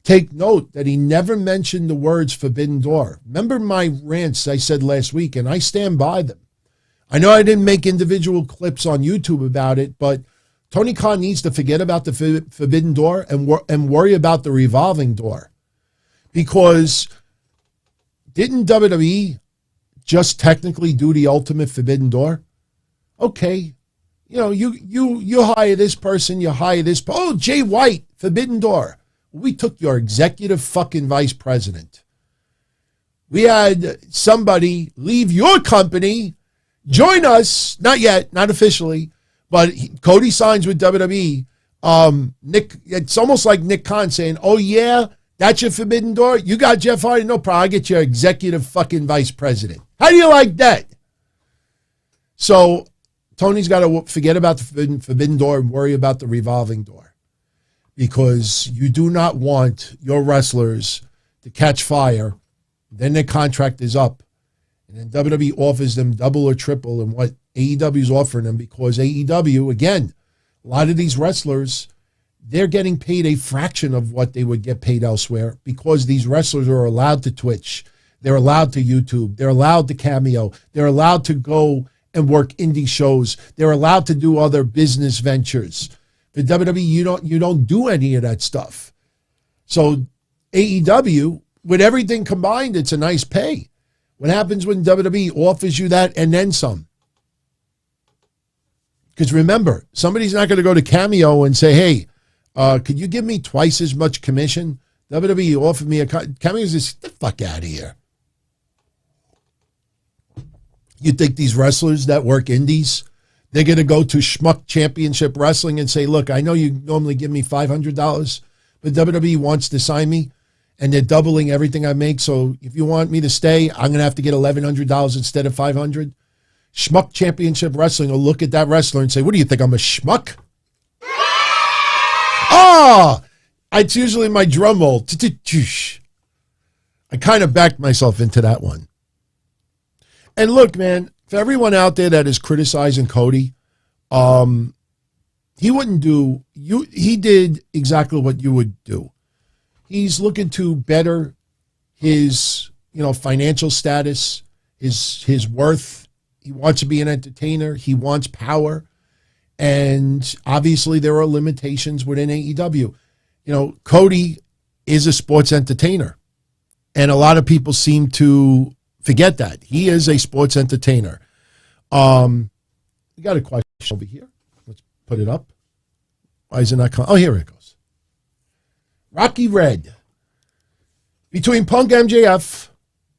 take note that he never mentioned the words forbidden door. Remember my rants I said last week, and I stand by them. I know I didn't make individual clips on YouTube about it, but Tony Khan needs to forget about the forbidden door and worry about the revolving door. Because didn't WWE just technically do the ultimate forbidden door? Okay, you know, you hire this person, you hire this. Oh, Jay White, forbidden door. We took your executive fucking vice president. We had somebody leave your company, join us, not yet, not officially, but Cody signs with WWE. It's almost like Nick Khan saying, oh yeah, that's your forbidden door? You got Jeff Hardy? No problem. I get your executive fucking vice president. How do you like that? So Tony's got to forget about the forbidden door and worry about the revolving door. Because you do not want your wrestlers to catch fire, then their contract is up, and then WWE offers them double or triple in what AEW is offering them, because AEW, again, a lot of these wrestlers, they're getting paid a fraction of what they would get paid elsewhere because these wrestlers are allowed to Twitch, they're allowed to YouTube, they're allowed to Cameo, they're allowed to go and work indie shows, they're allowed to do other business ventures. The WWE, you don't do any of that stuff. So AEW, with everything combined, it's a nice pay. What happens when WWE offers you that and then some? Because remember, somebody's not going to go to Cameo and say, hey, could you give me twice as much commission? WWE offered me a Cameo says, get the fuck out of here. You think these wrestlers that work indies, they're going to go to Schmuck Championship Wrestling and say, look, I know you normally give me $500, but WWE wants to sign me, and they're doubling everything I make. So if you want me to stay, I'm going to have to get $1,100 instead of $500. Schmuck Championship Wrestling will look at that wrestler and say, what do you think, I'm a schmuck? It's usually my drum roll. I kind of backed myself into that one. And look, man, for everyone out there that is criticizing Cody, he wouldn't do he did exactly what you would do. He's looking to better his, financial status, his worth. He wants to be an entertainer. He wants power. And obviously there are limitations within AEW. Cody is a sports entertainer. And a lot of people seem to forget that. He is a sports entertainer. We got a question over here. Let's put it up. Why is it not coming? Oh, here it goes. Rocky Red. Between Punk MJF,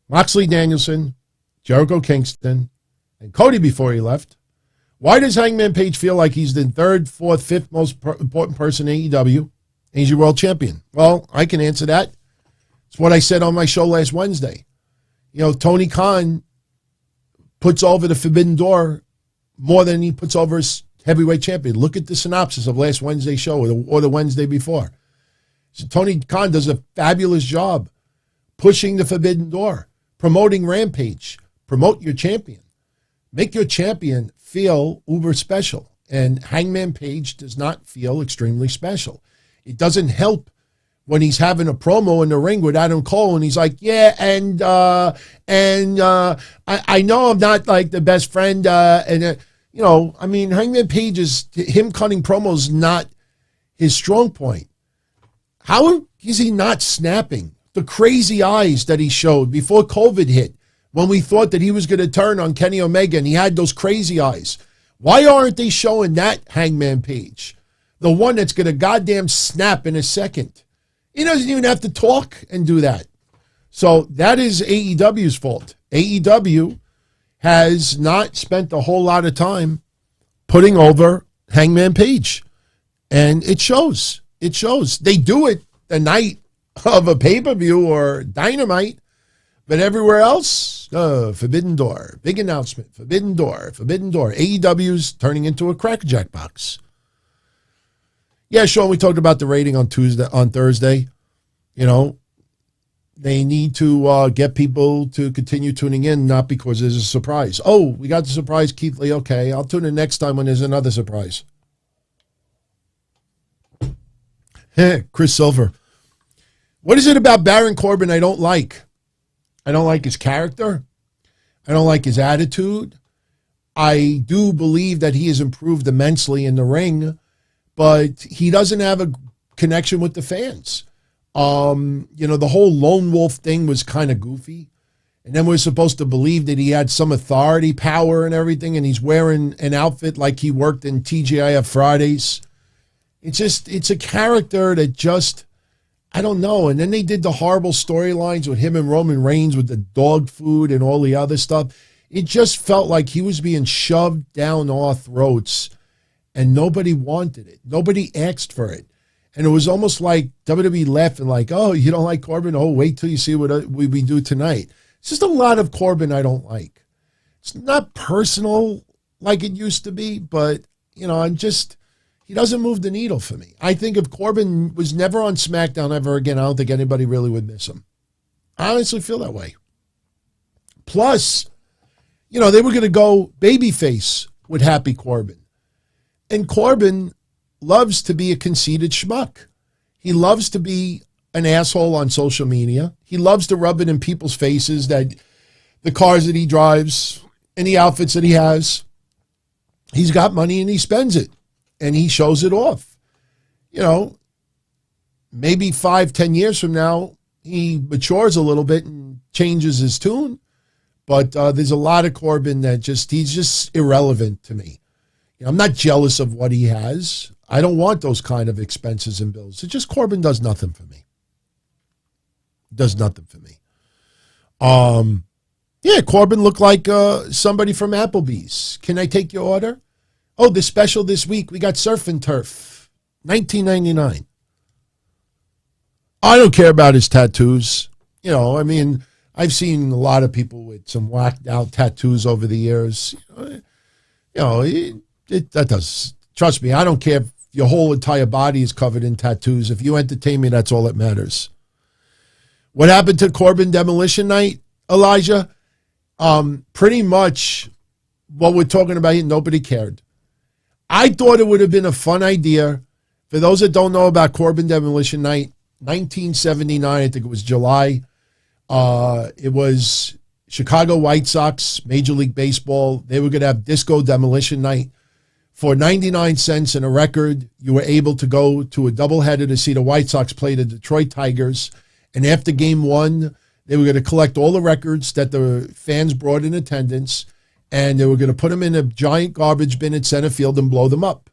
Moxley Danielson, Jericho Kingston, and Cody before he left, why does Hangman Page feel like he's the third, fourth, fifth most important person in AEW, and he's your world champion? Well, I can answer that. It's what I said on my show last Wednesday. Tony Khan puts over the Forbidden Door more than he puts over his heavyweight champion. Look at the synopsis of last Wednesday's show or the Wednesday before. So Tony Khan does a fabulous job pushing the Forbidden Door, promoting Rampage, promote your champion. Make your champion feel uber special. And Hangman Page does not feel extremely special. It doesn't help when he's having a promo in the ring with Adam Cole and he's like, yeah, and I know I'm not like the best friend. Hangman Page him cutting promos not his strong point. How is he not snapping? The crazy eyes that he showed before COVID hit when we thought that he was going to turn on Kenny Omega and he had those crazy eyes. Why aren't they showing that Hangman Page? The one that's going to goddamn snap in a second. He doesn't even have to talk and do that. So that is AEW's fault. AEW has not spent a whole lot of time putting over Hangman Page. And it shows. It shows. They do it the night of a pay-per-view or Dynamite. But everywhere else, Forbidden Door. Big announcement. Forbidden Door. Forbidden Door. AEW's turning into a crackerjack box. Yeah, Sean, we talked about the rating on Thursday. You know, they need to get people to continue tuning in, not because there's a surprise. Oh, we got the surprise, Keith Lee. Okay, I'll tune in next time when there's another surprise. Chris Silver. What is it about Baron Corbin I don't like? I don't like his character. I don't like his attitude. I do believe that he has improved immensely in the ring, but he doesn't have a connection with the fans. You know, the whole lone wolf thing was kind of goofy. And then we're supposed to believe that he had some authority, power and everything, and he's wearing an outfit like he worked in TGIF Fridays. It's a character that just, I don't know. And then they did the horrible storylines with him and Roman Reigns with the dog food and all the other stuff. It just felt like he was being shoved down our throats and nobody wanted it. Nobody asked for it. And it was almost like WWE laughing like, oh, you don't like Corbin? Oh, wait till you see what we do tonight. It's just a lot of Corbin I don't like. It's not personal like it used to be, but, you know, he doesn't move the needle for me. I think if Corbin was never on SmackDown ever again, I don't think anybody really would miss him. I honestly feel that way. Plus, you know, they were going to go babyface with Happy Corbin. And Corbin loves to be a conceited schmuck. He loves to be an asshole on social media. He loves to rub it in people's faces that the cars that he drives and the outfits that he has, he's got money and he spends it. And he shows it off. You know, maybe 5-10 years from now, he matures a little bit and changes his tune. But there's a lot of Corbin that he's just irrelevant to me. You know, I'm not jealous of what he has. I don't want those kind of expenses and bills. It's just Corbin does nothing for me. Does nothing for me. Yeah, Corbin looked like somebody from Applebee's. Can I take your order? Oh, the special this week, we got Surf and Turf, $19.99. I don't care about his tattoos. You know, I mean, I've seen a lot of people with some whacked out tattoos over the years. You know, that does. Trust me, I don't care if your whole entire body is covered in tattoos. If you entertain me, that's all that matters. What happened to Corbin Demolition Night, Elijah? Pretty much what we're talking about here, nobody cared. I thought it would have been a fun idea. For those that don't know about Corbin Demolition Night, 1979, I think it was July. It was Chicago White Sox, Major League Baseball. They were going to have Disco Demolition Night. For 99 cents and a record, you were able to go to a doubleheader to see the White Sox play the Detroit Tigers. And after game one, they were going to collect all the records that the fans brought in attendance, and they were going to put them in a giant garbage bin at center field and blow them up.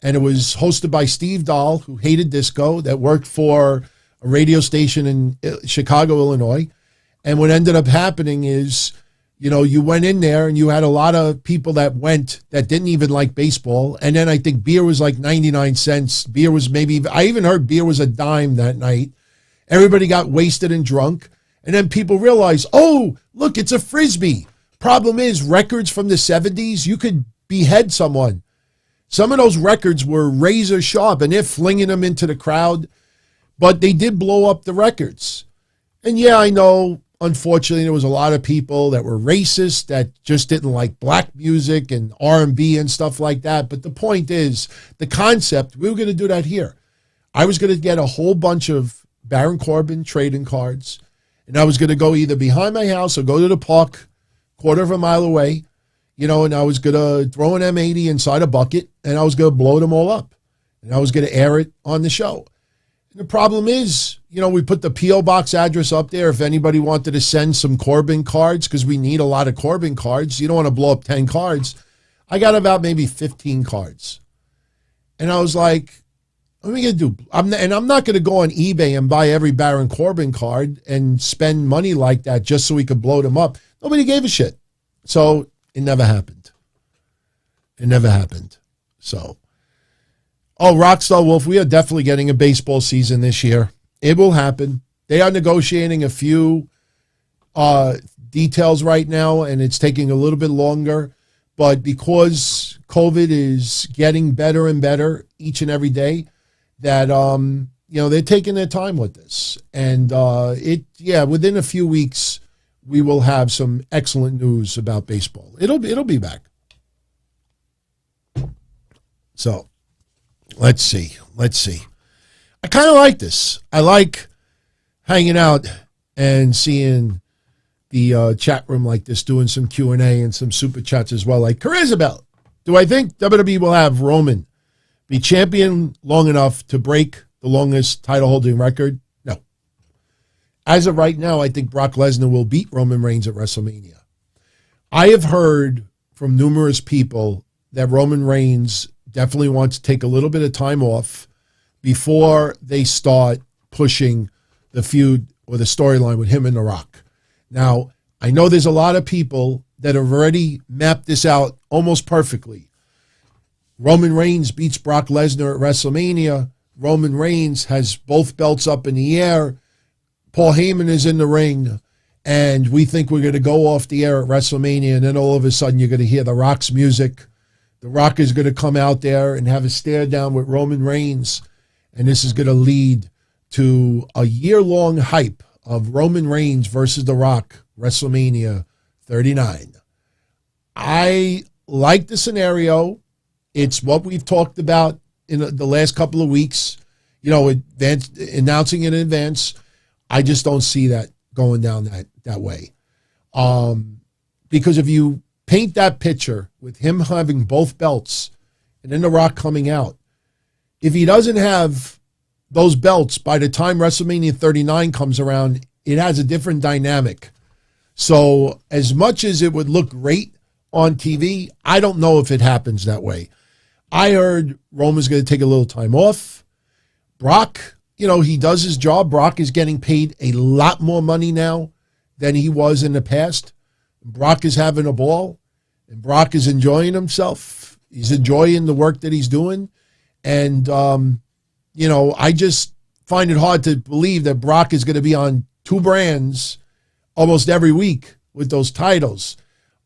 And it was hosted by Steve Dahl, who hated disco, that worked for a radio station in Chicago, Illinois. And what ended up happening is, you know, you went in there and you had a lot of people that went that didn't even like baseball. And then I think beer was like 99 cents. Beer was I even heard beer was a dime that night. Everybody got wasted and drunk. And then people realized, oh, look, it's a Frisbee. Problem is, records from the 70s, you could behead someone. Some of those records were razor sharp, and they're flinging them into the crowd. But they did blow up the records. And yeah, I know, unfortunately, there was a lot of people that were racist, that just didn't like black music and R&B and stuff like that. But the point is, the concept, we were going to do that here. I was going to get a whole bunch of Baron Corbin trading cards, and I was going to go either behind my house or go to the park, quarter of a mile away, you know, and I was going to throw an M80 inside a bucket, and I was going to blow them all up, and I was going to air it on the show. And the problem is, we put the P.O. Box address up there if anybody wanted to send some Corbin cards, because we need a lot of Corbin cards. You don't want to blow up 10 cards. I got about maybe 15 cards. And I was like, what am I going to do? I'm not going to go on eBay and buy every Baron Corbin card and spend money like that just so we could blow them up. Nobody gave a shit. So it never happened. It never happened. So, Rockstar Wolf, we are definitely getting a baseball season this year. It will happen. They are negotiating a few details right now, and it's taking a little bit longer. But because COVID is getting better and better each and every day, that they're taking their time with this. And within a few weeks, we will have some excellent news about baseball. It'll be back. So let's see. I kind of like this. I like hanging out and seeing the chat room like this, doing some Q&A and some super chats as well. Like, Carizabel, do I think WWE will have Roman be champion long enough to break the longest title holding record? No. As of right now, I think Brock Lesnar will beat Roman Reigns at WrestleMania. I have heard from numerous people that Roman Reigns definitely wants to take a little bit of time off before they start pushing the feud or the storyline with him and The Rock. Now, I know there's a lot of people that have already mapped this out almost perfectly. Roman Reigns beats Brock Lesnar at WrestleMania. Roman Reigns has both belts up in the air. Paul Heyman is in the ring. And we think we're going to go off the air at WrestleMania. And then all of a sudden you're going to hear The Rock's music. The Rock is going to come out there and have a stare down with Roman Reigns. And this is going to lead to a year-long hype of Roman Reigns versus The Rock, WrestleMania 39. I like the scenario. It's what we've talked about in the last couple of weeks, announcing in advance. I just don't see that going down that way. Because if you paint that picture with him having both belts and then The Rock coming out, if he doesn't have those belts by the time WrestleMania 39 comes around, it has a different dynamic. So as much as it would look great on TV, I don't know if it happens that way. I heard Roman's going to take a little time off. Brock, he does his job. Brock is getting paid a lot more money now than he was in the past. Brock is having a ball, and Brock is enjoying himself. He's enjoying the work that he's doing. And, I just find it hard to believe that Brock is going to be on two brands almost every week with those titles.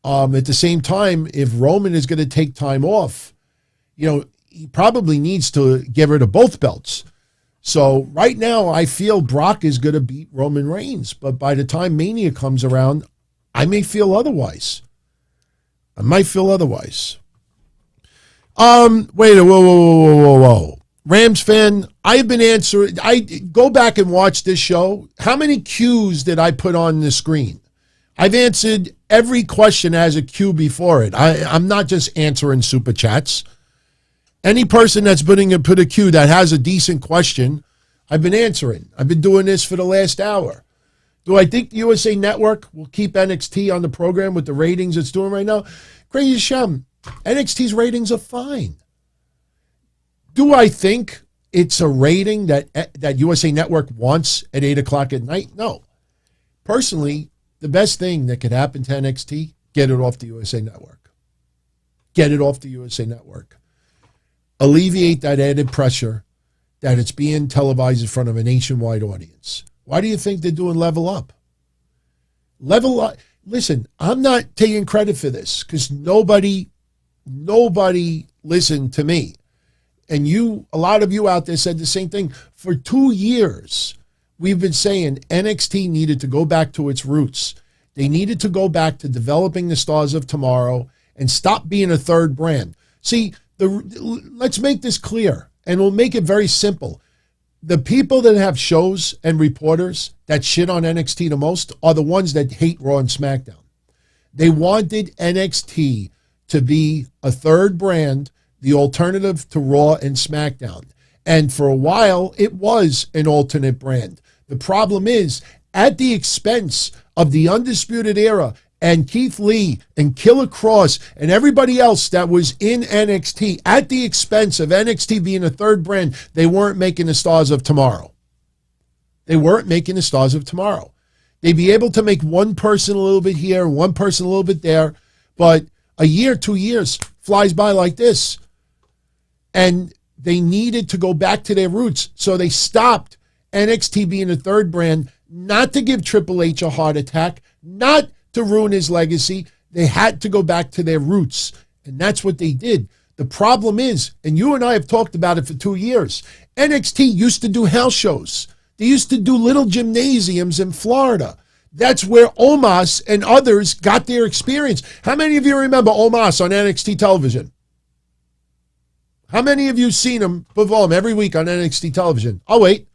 At the same time, if Roman is going to take time off, he probably needs to get rid of both belts. So right now, I feel Brock is going to beat Roman Reigns. But by the time Mania comes around, I may feel otherwise. Wait, whoa. Rams fan, I've been answering. I go back and watch this show. How many Qs did I put on the screen? I've answered every question as a Q before it. I'm not just answering super chats. Any person that's put a Q that has a decent question, I've been answering. I've been doing this for the last hour. Do I think the USA Network will keep NXT on the program with the ratings it's doing right now? Crazy Shem, NXT's ratings are fine. Do I think it's a rating that USA Network wants at 8 o'clock at night? No. Personally, the best thing that could happen to NXT, get it off the USA Network. Get it off the USA Network. Alleviate that added pressure that it's being televised in front of a nationwide audience. Why do you think they're doing Level Up? Level Up. Listen, I'm not taking credit for this because nobody listened to me. And a lot of you out there said the same thing. For 2 years, we've been saying NXT needed to go back to its roots. They needed to go back to developing the stars of tomorrow and stop being a third brand. See, let's make this clear, and we'll make it very simple. The people that have shows and reporters that shit on NXT the most are the ones that hate Raw and SmackDown. They wanted NXT to be a third brand, the alternative to Raw and SmackDown. And for a while, it was an alternate brand. The problem is, at the expense of the Undisputed Era and Keith Lee and Killer Cross and everybody else that was in NXT, at the expense of NXT being a third brand, they weren't making the stars of tomorrow. They weren't making the stars of tomorrow. They'd be able to make one person a little bit here, one person a little bit there, but a year, 2 years flies by like this. And they needed to go back to their roots. So they stopped NXT being a third brand, not to give Triple H a heart attack, not to ruin his legacy. They had to go back to their roots. And that's what they did. The problem is, and you and I have talked about it for 2 years, NXT used to do house shows. They used to do little gymnasiums in Florida. That's where Omos and others got their experience. How many of you remember Omos on NXT television? How many of you seen him perform every week on NXT television? Oh, wait.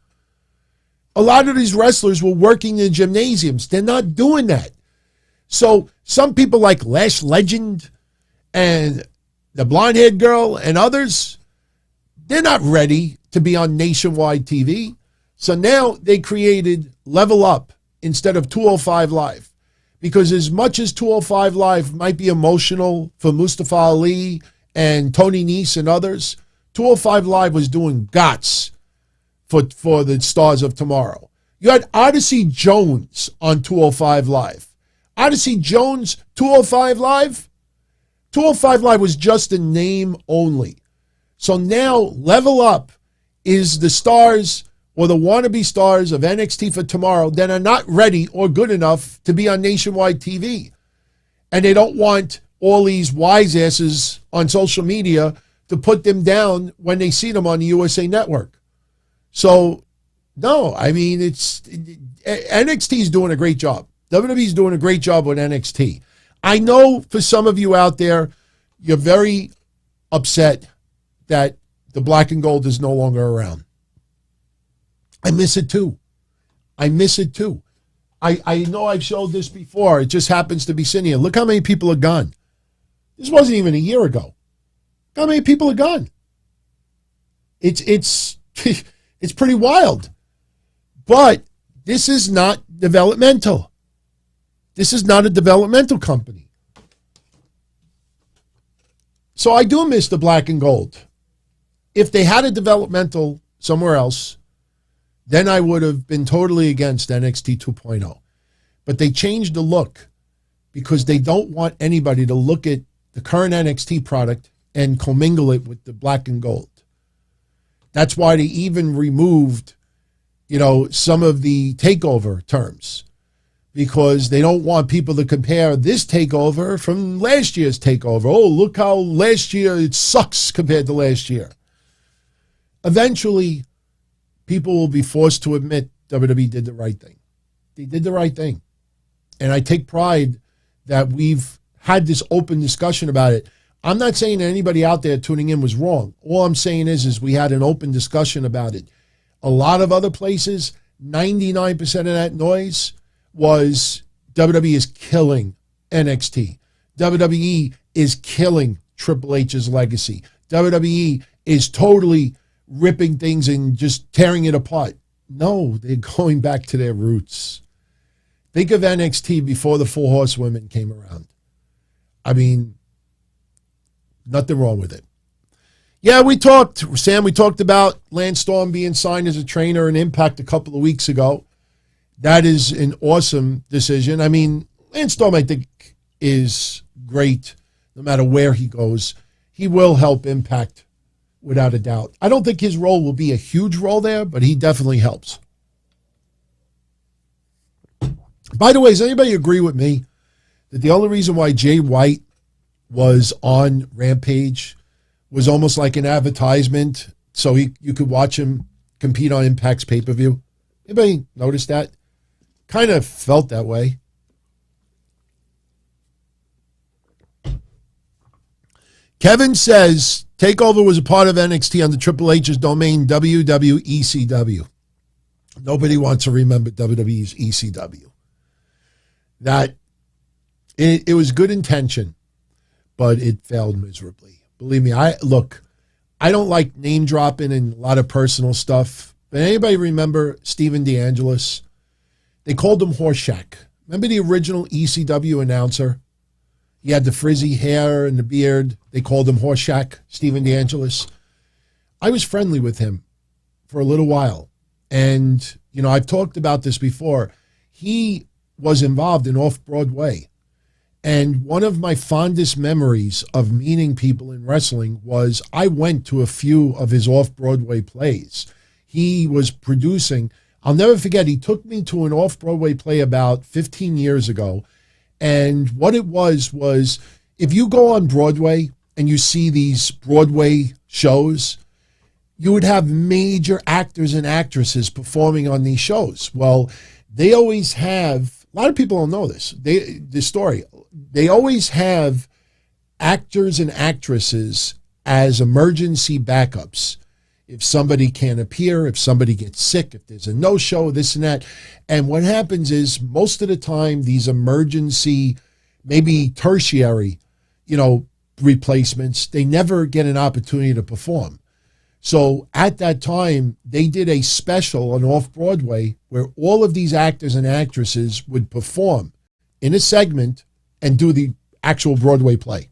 A lot of these wrestlers were working in gymnasiums. They're not doing that. So some people like Lash Legend and the blonde-haired girl and others, they're not ready to be on nationwide TV. So now they created Level Up instead of 205 Live. Because as much as 205 Live might be emotional for Mustafa Ali and Tony Nese and others, 205 Live was doing guts for the stars of tomorrow. You had Odyssey Jones on 205 Live. Odyssey Jones, 205 Live? 205 Live was just a name only. So now Level Up is the stars or the wannabe stars of NXT for tomorrow that are not ready or good enough to be on nationwide TV. And they don't want all these wise asses on social media to put them down when they see them on the USA Network. So, no, I mean, NXT is doing a great job. WWE is doing a great job with NXT. I know for some of you out there, you're very upset that the black and gold is no longer around. I miss it too. I miss it too. I know I've showed this before. It just happens to be sitting here. Look how many people are gone. This wasn't even a year ago. Look how many people are gone. It's pretty wild. But this is not developmental. This is not a developmental company. So I do miss the black and gold. If they had a developmental somewhere else, then I would have been totally against NXT 2.0. But they changed the look because they don't want anybody to look at the current NXT product and commingle it with the black and gold. That's why they even removed, some of the takeover terms, because they don't want people to compare this takeover from last year's takeover. Oh, look how last year it sucks compared to last year. Eventually, people will be forced to admit WWE did the right thing. They did the right thing. And I take pride that we've had this open discussion about it. I'm not saying that anybody out there tuning in was wrong. All I'm saying is we had an open discussion about it. A lot of other places, 99% of that noise was WWE is killing NXT. WWE is killing Triple H's legacy. WWE is totally ripping things and just tearing it apart. No, they're going back to their roots. Think of NXT before the Four Horsewomen came around. I mean, nothing wrong with it. Yeah, we talked about Lance Storm being signed as a trainer in Impact a couple of weeks ago. That is an awesome decision. I mean, Lance Storm, I think, is great no matter where he goes. He will help Impact without a doubt. I don't think his role will be a huge role there, but he definitely helps. By the way, does anybody agree with me that the only reason why Jay White was on Rampage was almost like an advertisement so you could watch him compete on Impact's pay-per-view? Anybody notice that? Kind of felt that way. Kevin says TakeOver was a part of NXT under Triple H's domain WWECW. Nobody wants to remember WWE's ECW. That it was good intention, but it failed miserably. Believe me, I don't like name dropping and a lot of personal stuff But anybody remember Stephen DeAngelis? They called him Horseshack. Remember the original ECW announcer? He had the frizzy hair and the beard. They called him Horseshack, Stephen DeAngelis. I was friendly with him for a little while. And, I've talked about this before. He was involved in Off-Broadway. And one of my fondest memories of meeting people in wrestling was I went to a few of his Off-Broadway plays. He was producing. I'll never forget, he took me to an Off-Broadway play about 15 years ago. And what it was if you go on Broadway and you see these Broadway shows, you would have major actors and actresses performing on these shows. Well, they always have, a lot of people don't know this, they always have actors and actresses as emergency backups. If somebody can't appear, if somebody gets sick, if there's a no-show, this and that. And what happens is most of the time, these emergency, maybe tertiary, replacements, they never get an opportunity to perform. So at that time, they did a special on Off-Broadway where all of these actors and actresses would perform in a segment and do the actual Broadway play.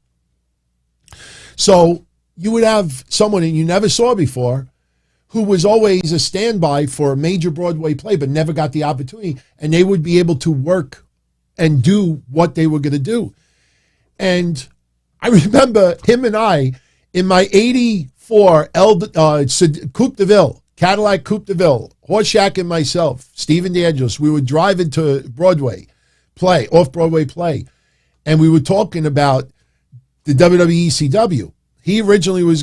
So you would have someone that you never saw before who was always a standby for a major Broadway play but never got the opportunity, and they would be able to work and do what they were going to do. And I remember him and I, in my 84 Coupe de Ville, Cadillac Coupe de Ville, Horseshack and myself, Stephen DeAngelis, we would drive into Broadway play, Off-Broadway play, and we were talking about the WWE ECW. He originally was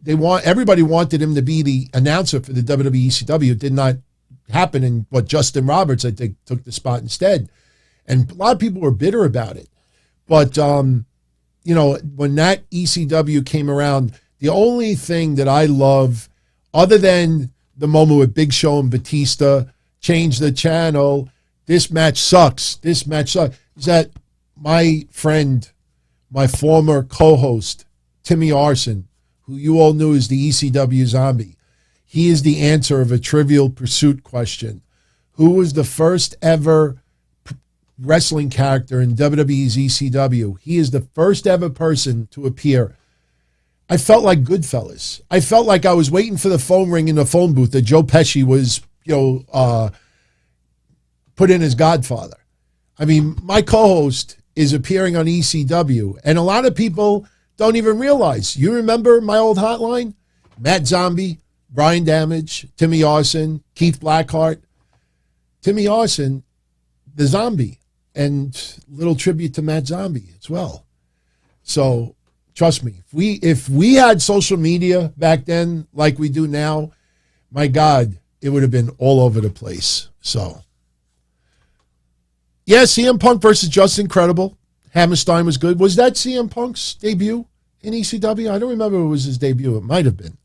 everybody wanted him to be the announcer for the WWE ECW. It did not happen, and Justin Roberts, I think, took the spot instead. And a lot of people were bitter about it. But, when that ECW came around, the only thing that I love, other than the moment with Big Show and Batista, change the channel, this match sucks, is that my friend, my former co-host, Timmy Arson, who you all knew as the ECW Zombie, he is the answer of a Trivial Pursuit question. Who was the first ever wrestling character in WWE's ECW? He is the first ever person to appear. I felt like Goodfellas. I felt like I was waiting for the phone ring in the phone booth that Joe Pesci was, put in as Godfather. I mean, my co-host is appearing on ECW, and a lot of people don't even realize. You remember my old hotline? Matt Zombie, Brian Damage, Timmy Arson, Keith Blackheart. Timmy Arson, the Zombie, and little tribute to Matt Zombie as well. So trust me, if we had social media back then like we do now, my God, it would have been all over the place. So, yeah, CM Punk versus Justin Credible. Hammerstein was good. Was that CM Punk's debut in ECW? I don't remember if it was his debut. It might have been.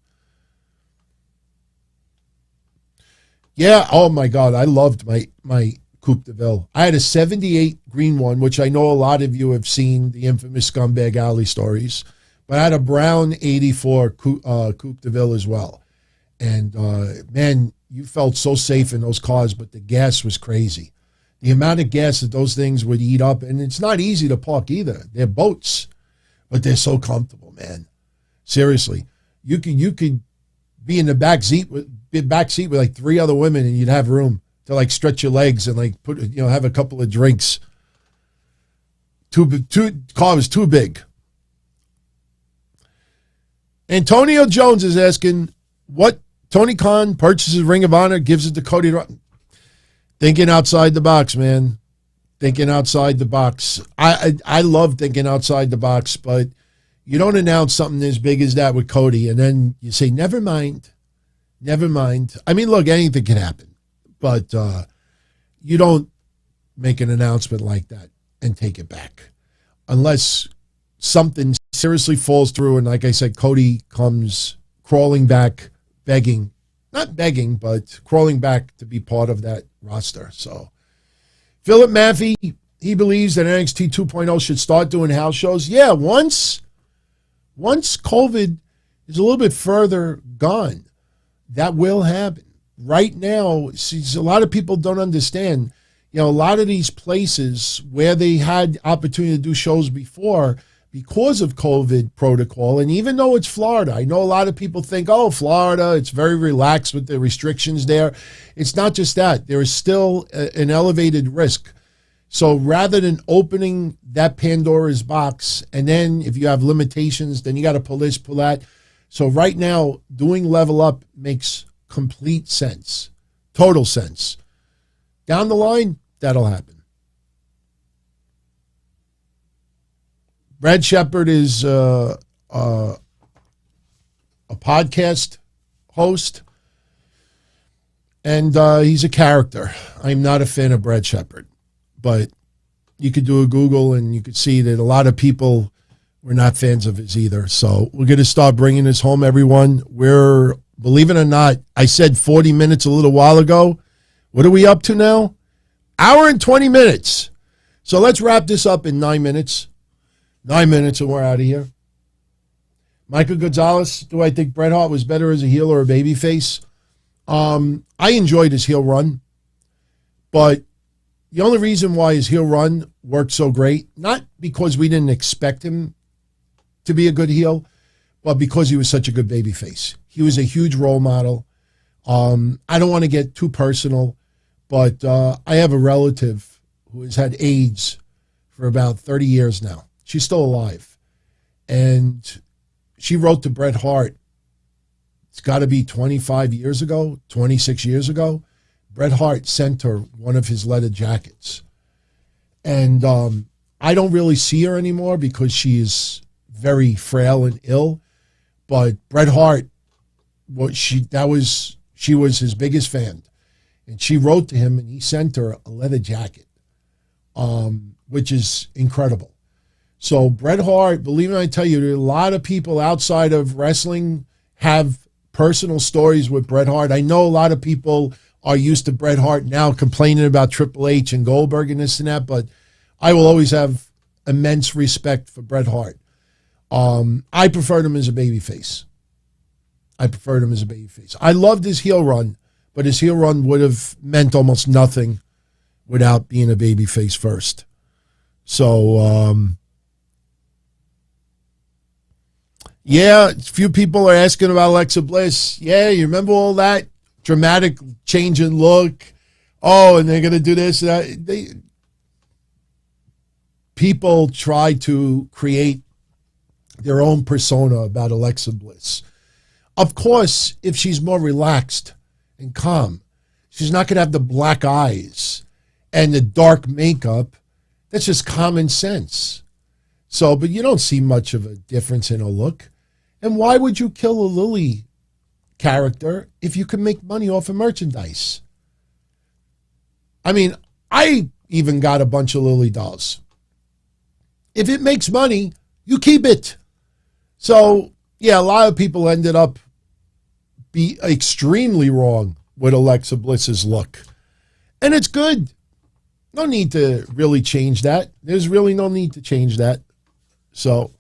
Yeah, oh my God, I loved my Coupe de Ville. I had a 78 green one, which I know a lot of you have seen, the infamous Scumbag Alley stories. But I had a brown 84 Coupe de Ville as well. And, man, you felt so safe in those cars, but the gas was crazy. The amount of gas that those things would eat up, and it's not easy to park either. They're boats, but they're so comfortable, man. Seriously, you could be in the back seat with like three other women, and you'd have room to like stretch your legs and like have a couple of drinks. Car was too big. Antonio Jones is asking what Tony Khan purchases Ring of Honor, gives it to Cody. Thinking outside the box, man. Thinking outside the box. I love thinking outside the box, but you don't announce something as big as that with Cody, and then you say, never mind. Never mind. I mean, look, anything can happen, but you don't make an announcement like that and take it back unless something seriously falls through, and like I said, Cody comes crawling back, begging. Not begging, but crawling back to be part of that roster. So, Philip Maffey, he believes that NXT 2.0 should start doing house shows. Yeah, once COVID is a little bit further gone, that will happen. right now, a lot of people don't understand, a lot of these places where they had opportunity to do shows before, because of COVID protocol, and even though it's Florida, I know a lot of people think, oh, Florida, it's very relaxed with the restrictions there. It's not just that. There is still an elevated risk. So rather than opening that Pandora's box, and then if you have limitations, then you got to pull this, pull that. So right now, doing Level Up makes complete sense, total sense. Down the line, that'll happen. Brad Shepard is a podcast host, and he's a character. I'm not a fan of Brad Shepard, but you could do a Google and you could see that a lot of people were not fans of his either. So we're going to start bringing this home, everyone. We're, believe it or not, I said 40 minutes a little while ago. What are we up to now? Hour and 20 minutes. So let's wrap this up in 9 minutes. 9 minutes and we're out of here. Michael Gonzalez, do I think Bret Hart was better as a heel or a babyface? I enjoyed his heel run, but the only reason why his heel run worked so great, not because we didn't expect him to be a good heel, but because he was such a good babyface. He was a huge role model. I don't want to get too personal, but I have a relative who has had AIDS for about 30 years now. She's still alive. And she wrote to Bret Hart. It's got to be 25 years ago, 26 years ago. Bret Hart sent her one of his leather jackets. And I don't really see her anymore because she is very frail and ill. But Bret Hart, she was his biggest fan. And she wrote to him and he sent her a leather jacket, which is incredible. So Bret Hart, believe me, I tell you, there are a lot of people outside of wrestling have personal stories with Bret Hart. I know a lot of people are used to Bret Hart now complaining about Triple H and Goldberg and this and that, but I will always have immense respect for Bret Hart. I preferred him as a babyface. I loved his heel run, but his heel run would have meant almost nothing without being a babyface first. So, yeah, a few people are asking about Alexa Bliss. Yeah, you remember all that? Dramatic change in look. Oh, and they're going to do this. People try to create their own persona about Alexa Bliss. Of course, if she's more relaxed and calm, she's not going to have the black eyes and the dark makeup. That's just common sense. So, but you don't see much of a difference in her look. And why would you kill a Lily character if you can make money off of merchandise? I mean, I even got a bunch of Lily dolls. If it makes money, you keep it. So, yeah, a lot of people ended up be extremely wrong with Alexa Bliss's look. And it's good. No need to really change that. There's really no need to change that. So,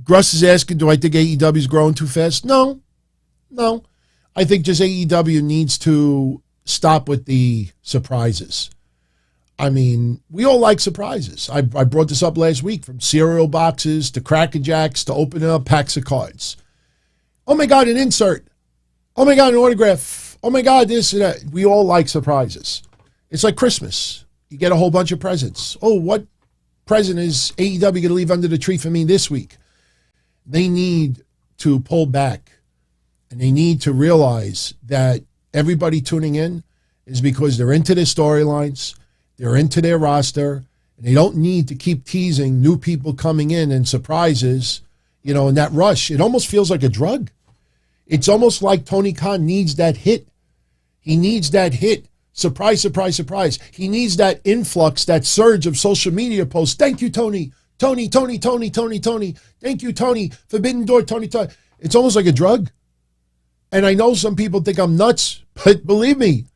Gruss is asking, do I think AEW is growing too fast? No. I think just AEW needs to stop with the surprises. I mean, we all like surprises. I brought this up last week, from cereal boxes to Cracker Jacks to opening up packs of cards. Oh my God, an insert. Oh my God, an autograph. Oh my God, this and that. We all like surprises. It's like Christmas. You get a whole bunch of presents. Oh, what present is AEW going to leave under the tree for me this week? They need to pull back, and they need to realize that everybody tuning in is because they're into their storylines, they're into their roster, and they don't need to keep teasing new people coming in and surprises, in that rush. It almost feels like a drug. It's almost like Tony Khan needs that hit. He needs that hit. Surprise, surprise, surprise. He needs that influx, that surge of social media posts. Thank you, Tony. Tony. Thank you, Tony. Forbidden Door, Tony. It's almost like a drug. And I know some people think I'm nuts, but believe me,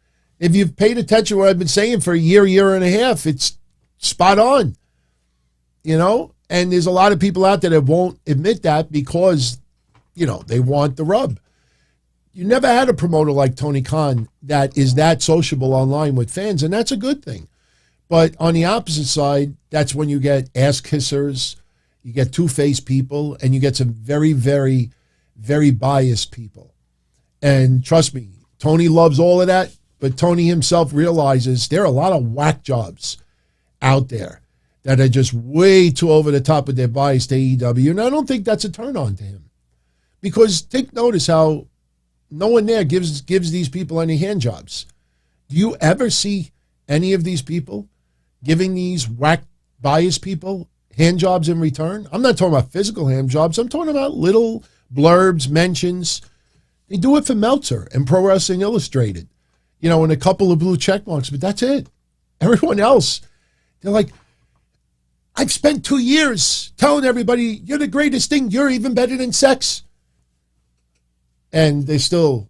if you've paid attention to what I've been saying for a year and a half, it's spot on. And there's a lot of people out there that won't admit that because, they want the rub. you never had a promoter like Tony Khan that is that sociable online with fans, and that's a good thing. But on the opposite side, that's when you get ass kissers, you get two-faced people, and you get some very, very, very biased people. And trust me, Tony loves all of that, but Tony himself realizes there are a lot of whack jobs out there that are just way too over the top of their bias to AEW, and I don't think that's a turn on to him. Because take notice how no one there gives these people any hand jobs. Do you ever see any of these people giving these whack bias people hand jobs in return? I'm not talking about physical hand jobs. I'm talking about little blurbs, mentions. They do it for Meltzer and Pro Wrestling Illustrated, and a couple of blue check marks, but that's it. Everyone else, they're like, I've spent 2 years telling everybody you're the greatest thing. You're even better than sex. And they still,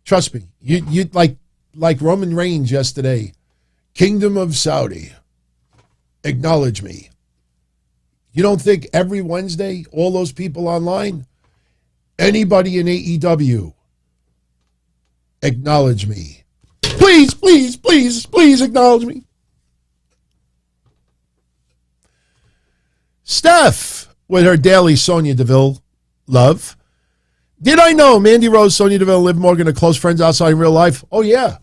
trust me, you like Roman Reigns yesterday, Kingdom of Saudi, acknowledge me. You don't think every Wednesday, all those people online, anybody in AEW, acknowledge me. Please, please, please, please acknowledge me. Steph, with her daily Sonya Deville love. Did I know Mandy Rose, Sonya Deville, and Liv Morgan are close friends outside in real life? Oh, yeah.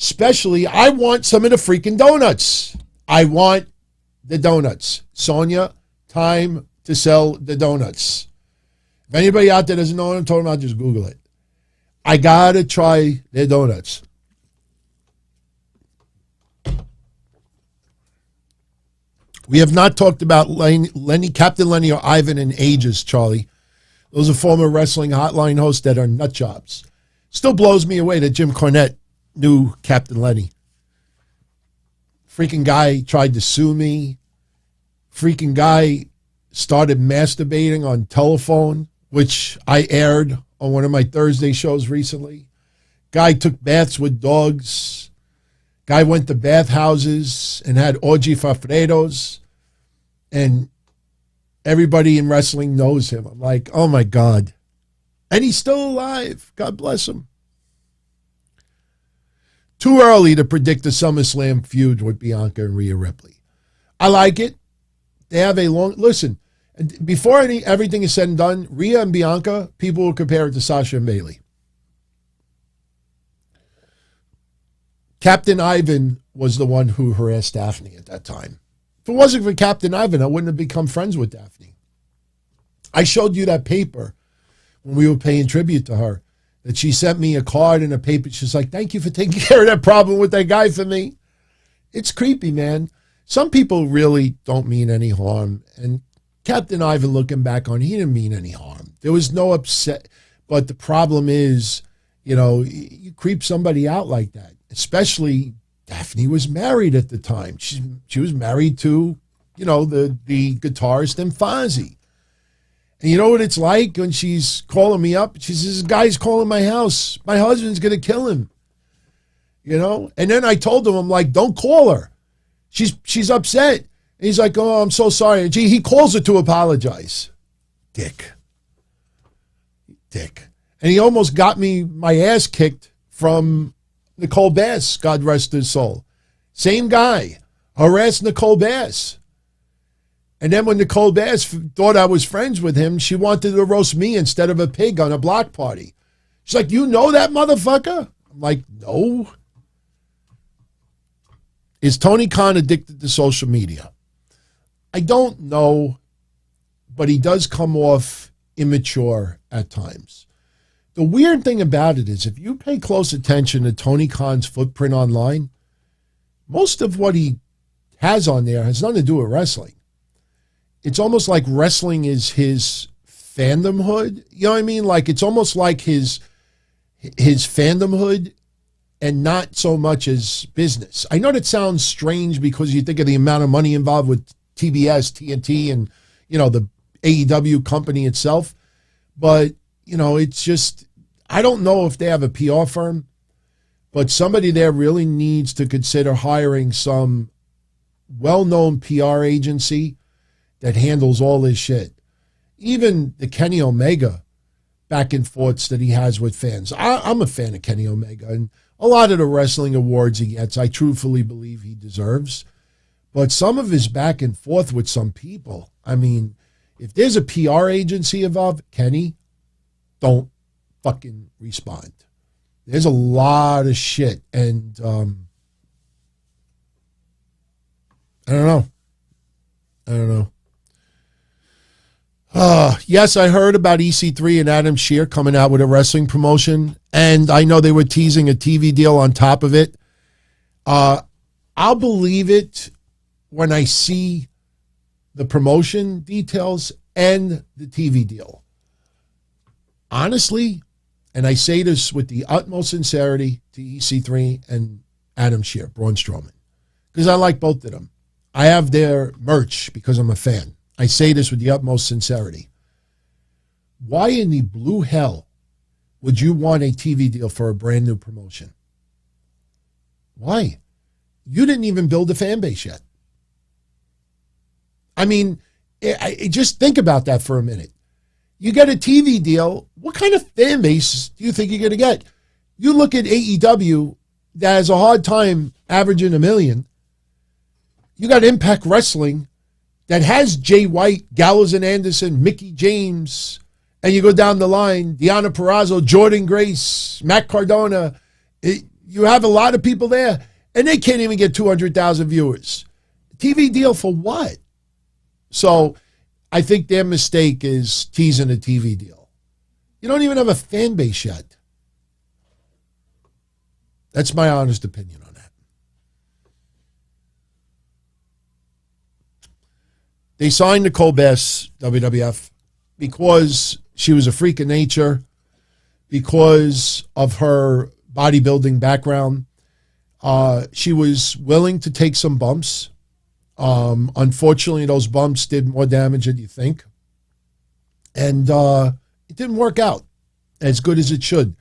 Especially, I want some of the freaking donuts. I want the donuts. Sonya, time to sell the donuts. If anybody out there doesn't know what I'm talking about, just Google it. I got to try their donuts. We have not talked about Captain Lenny or Ivan in ages, Charlie. Those are former wrestling hotline hosts that are nut jobs. Still blows me away that Jim Cornette knew Captain Lenny. Freaking guy tried to sue me. Freaking guy started masturbating on telephone, which I aired on one of my Thursday shows recently. Guy took baths with dogs. Guy went to bathhouses and had orgy farfredos. And everybody in wrestling knows him. I'm like, oh my God. And he's still alive. God bless him. Too early to predict a SummerSlam feud with Bianca and Rhea Ripley. I like it. They have a long... Listen, before everything is said and done, Rhea and Bianca, people will compare it to Sasha and Bayley. Captain Ivan was the one who harassed Daffney at that time. If it wasn't for Captain Ivan, I wouldn't have become friends with Daffney. I showed you that paper when we were paying tribute to her, that she sent me a card and a paper. She's like, thank you for taking care of that problem with that guy for me. It's creepy, man. Some people really don't mean any harm. And Captain Ivan, looking back on, he didn't mean any harm. There was no upset. But the problem is, you creep somebody out like that, especially Daffney was married at the time. She was married to, the guitarist and Fozzy. And you know what it's like when she's calling me up? She says, this guy's calling my house. My husband's going to kill him. And then I told him, I'm like, don't call her. She's upset. And he's like, oh, I'm so sorry. And he calls her to apologize. Dick. And he almost got my ass kicked from Nicole Bass, God rest his soul. Same guy, harassed Nicole Bass. And then when Nicole Bass thought I was friends with him, she wanted to roast me instead of a pig on a block party. She's like, you know that motherfucker? I'm like, no. Is Tony Khan addicted to social media? I don't know, but he does come off immature at times. The weird thing about it is if you pay close attention to Tony Khan's footprint online, most of what he has on there has nothing to do with wrestling. It's almost like wrestling is his fandomhood. You know what I mean? Like it's almost like his fandomhood and not so much as business. I know that sounds strange because you think of the amount of money involved with TBS, TNT, and, the AEW company itself. But, it's just, I don't know if they have a PR firm, but somebody there really needs to consider hiring some well-known PR agency that handles all this shit. Even the Kenny Omega back and forths that he has with fans. I'm a fan of Kenny Omega, and a lot of the wrestling awards he gets, I truthfully believe he deserves. But some of his back and forth with some people, I mean, if there's a PR agency involved, Kenny, don't fucking respond. There's a lot of shit, and I don't know. Yes, I heard about EC3 and Adam Scherr coming out with a wrestling promotion, and I know they were teasing a TV deal on top of it. I'll believe it when I see the promotion details and the TV deal. Honestly, and I say this with the utmost sincerity to EC3 and Adam Scherr, Braun Strowman, because I like both of them. I have their merch because I'm a fan. I say this with the utmost sincerity. Why in the blue hell would you want a TV deal for a brand new promotion? Why? You didn't even build a fan base yet. I mean, just think about that for a minute. You get a TV deal, what kind of fan base do you think you're going to get? You look at AEW that has a hard time averaging 1 million. You got Impact Wrestling that has Jay White, Gallows and Anderson, Mickey James, and you go down the line, Deonna Purrazzo, Jordan Grace, Matt Cardona. You have a lot of people there, and they can't even get 200,000 viewers. TV deal for what? So I think their mistake is teasing a TV deal. You don't even have a fan base yet. That's my honest opinion on that. They signed Nicole Bass, WWF, because she was a freak of nature, because of her bodybuilding background. She was willing to take some bumps. Unfortunately, those bumps did more damage than you think. And it didn't work out as good as it should.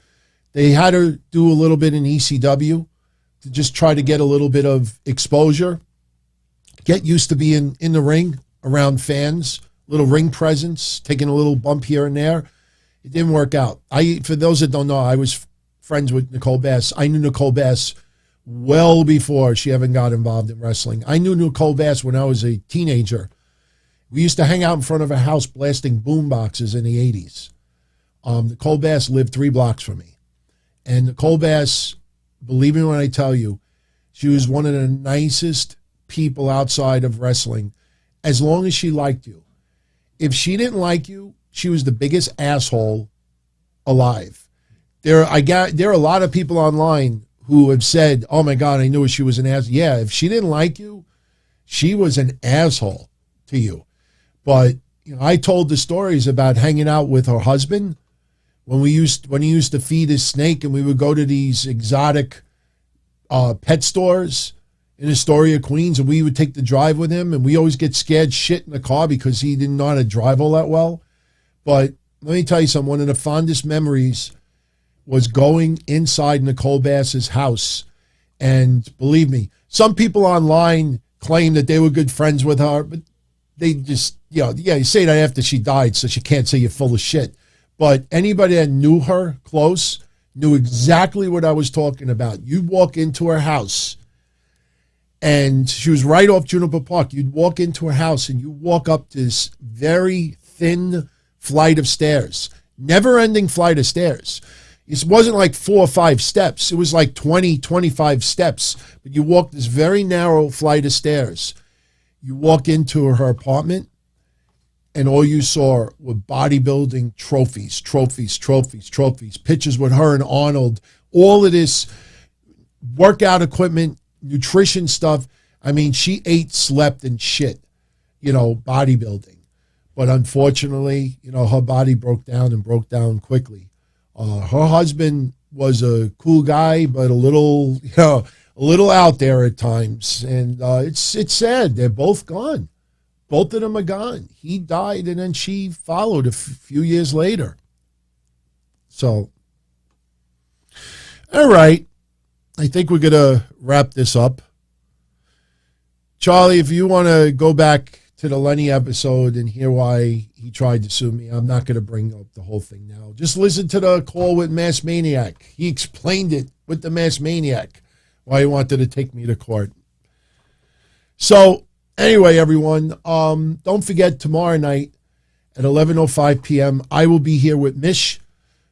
They had her do a little bit in ECW to just try to get a little bit of exposure, get used to being in the ring around fans, little ring presence, taking a little bump here and there. It didn't work out. For those that don't know, I was friends with Nicole Bass. I knew Nicole Bass well before she even got involved in wrestling. I knew Nicole Bass when I was a teenager. We used to hang out in front of her house blasting boom boxes in the 80s. Nicole Bass lived 3 blocks from me. And Nicole Bass, believe me when I tell you, she was one of the nicest people outside of wrestling, as long as she liked you. If she didn't like you, she was the biggest asshole alive. There are a lot of people online who have said, oh my God, I knew she was an ass. Yeah, if she didn't like you, she was an asshole to you. But I told the stories about hanging out with her husband when he used to feed his snake, and we would go to these exotic pet stores in Astoria, Queens, and we would take the drive with him, and we always get scared shit in the car because he didn't know how to drive all that well. But let me tell you something, one of the fondest memories was going inside Nicole Bass's house. And believe me, some people online claim that they were good friends with her, but they just, you say that after she died, so she can't say you're full of shit. But anybody that knew her close knew exactly what I was talking about. You'd walk into her house, and she was right off Juniper Park. You'd walk into her house, and you walk up this very thin flight of stairs, never-ending flight of stairs. It wasn't like 4 or 5 steps. It was like 20, 25 steps. But you walk this very narrow flight of stairs. You walk into her apartment, and all you saw were bodybuilding trophies, pictures with her and Arnold, all of this workout equipment, nutrition stuff. I mean, she ate, slept, and shit, bodybuilding. But unfortunately, her body broke down quickly. Her husband was a cool guy, but a little out there at times. And it's sad. They're both gone. Both of them are gone. He died, and then she followed a few years later. So, all right. I think we're going to wrap this up. Charlie, if you want to go back to the Lenny episode and hear why he tried to sue me. I'm not going to bring up the whole thing now. Just listen to the call with Mass Maniac. He explained it with the Mass Maniac, why he wanted to take me to court. So, anyway, everyone, don't forget tomorrow night at 11:05 p.m., I will be here with Mish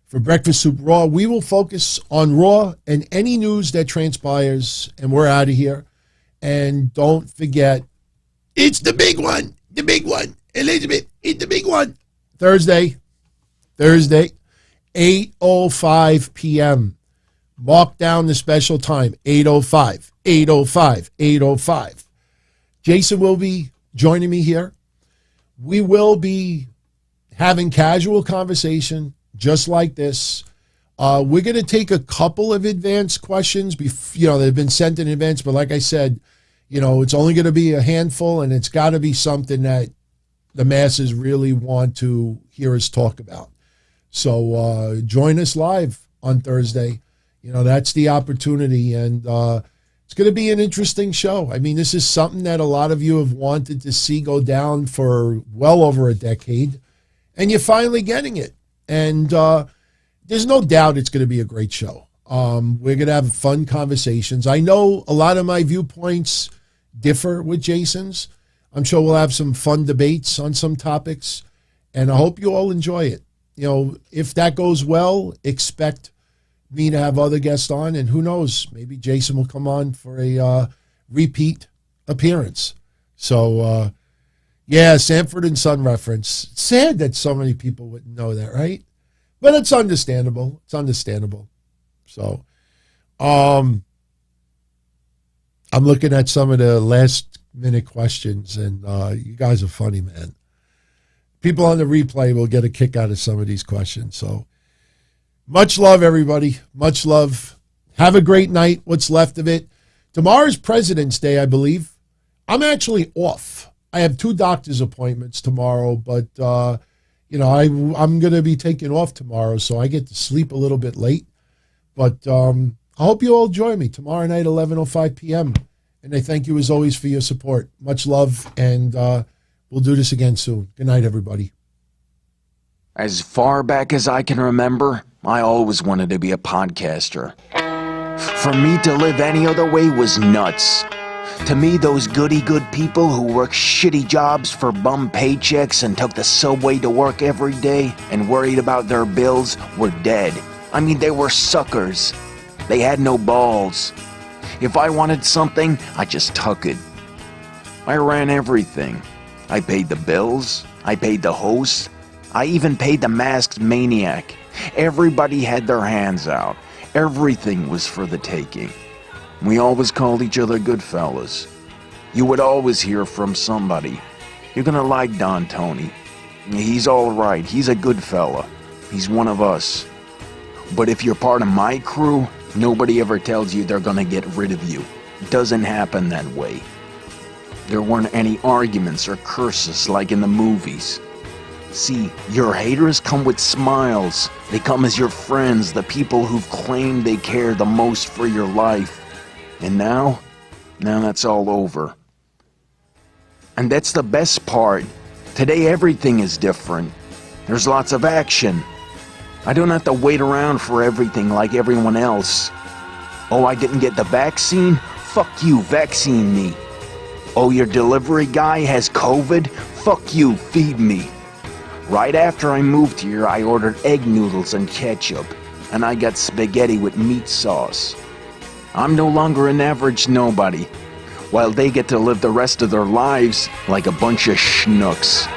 for Breakfast Soup Raw. We will focus on Raw and any news that transpires, and we're out of here. And don't forget, it's the big one, Elizabeth, it's the big one. Thursday, 8:05 p.m. Mark down the special time, 8:05. Jason will be joining me here. We will be having casual conversation just like this. We're going to take a couple of advanced questions. They've been sent in advance, but like I said, it's only going to be a handful, and it's got to be something that the masses really want to hear us talk about. So join us live on Thursday. That's the opportunity, and it's going to be an interesting show. I mean, this is something that a lot of you have wanted to see go down for well over a decade, and you're finally getting it. And there's no doubt it's going to be a great show. We're going to have fun conversations. I know a lot of my viewpoints differ with Jason's. I'm sure we'll have some fun debates on some topics, and I hope you all enjoy it. If that goes well, expect me to have other guests on, and who knows, maybe Jason will come on for a repeat appearance. So, Sanford and Son reference. It's sad that so many people wouldn't know that, right? But it's understandable. So, I'm looking at some of the last-minute questions, and you guys are funny, man. People on the replay will get a kick out of some of these questions. So, much love, everybody. Much love. Have a great night, what's left of it. Tomorrow's President's Day, I believe. I'm actually off. I have 2 doctor's appointments tomorrow, but, I'm going to be taking off tomorrow, so I get to sleep a little bit late. But I hope you all join me tomorrow night, 11:05 p.m. And I thank you, as always, for your support. Much love, and we'll do this again soon. Good night, everybody. As far back as I can remember, I always wanted to be a podcaster. For me to live any other way was nuts. To me, those goody-good people who worked shitty jobs for bum paychecks and took the subway to work every day and worried about their bills were dead. I mean, they were suckers. They had no balls. If I wanted something, I just took it. I ran everything. I paid the bills. I paid the host. I even paid the masked maniac. Everybody had their hands out. Everything was for the taking. We always called each other good fellas. You would always hear from somebody. You're gonna like Don Tony. He's all right. He's a good fella. He's one of us. But if you're part of my crew, nobody ever tells you they're gonna get rid of you. It doesn't happen that way. There weren't any arguments or curses like in the movies. See, your haters come with smiles. They come as your friends, the people who've claimed they care the most for your life. And now that's all over. And that's the best part. Today everything is different. There's lots of action. I don't have to wait around for everything like everyone else. Oh, I didn't get the vaccine? Fuck you, vaccine me. Oh, your delivery guy has COVID? Fuck you, feed me. Right after I moved here, I ordered egg noodles and ketchup, and I got spaghetti with meat sauce. I'm no longer an average nobody, while they get to live the rest of their lives like a bunch of schnooks.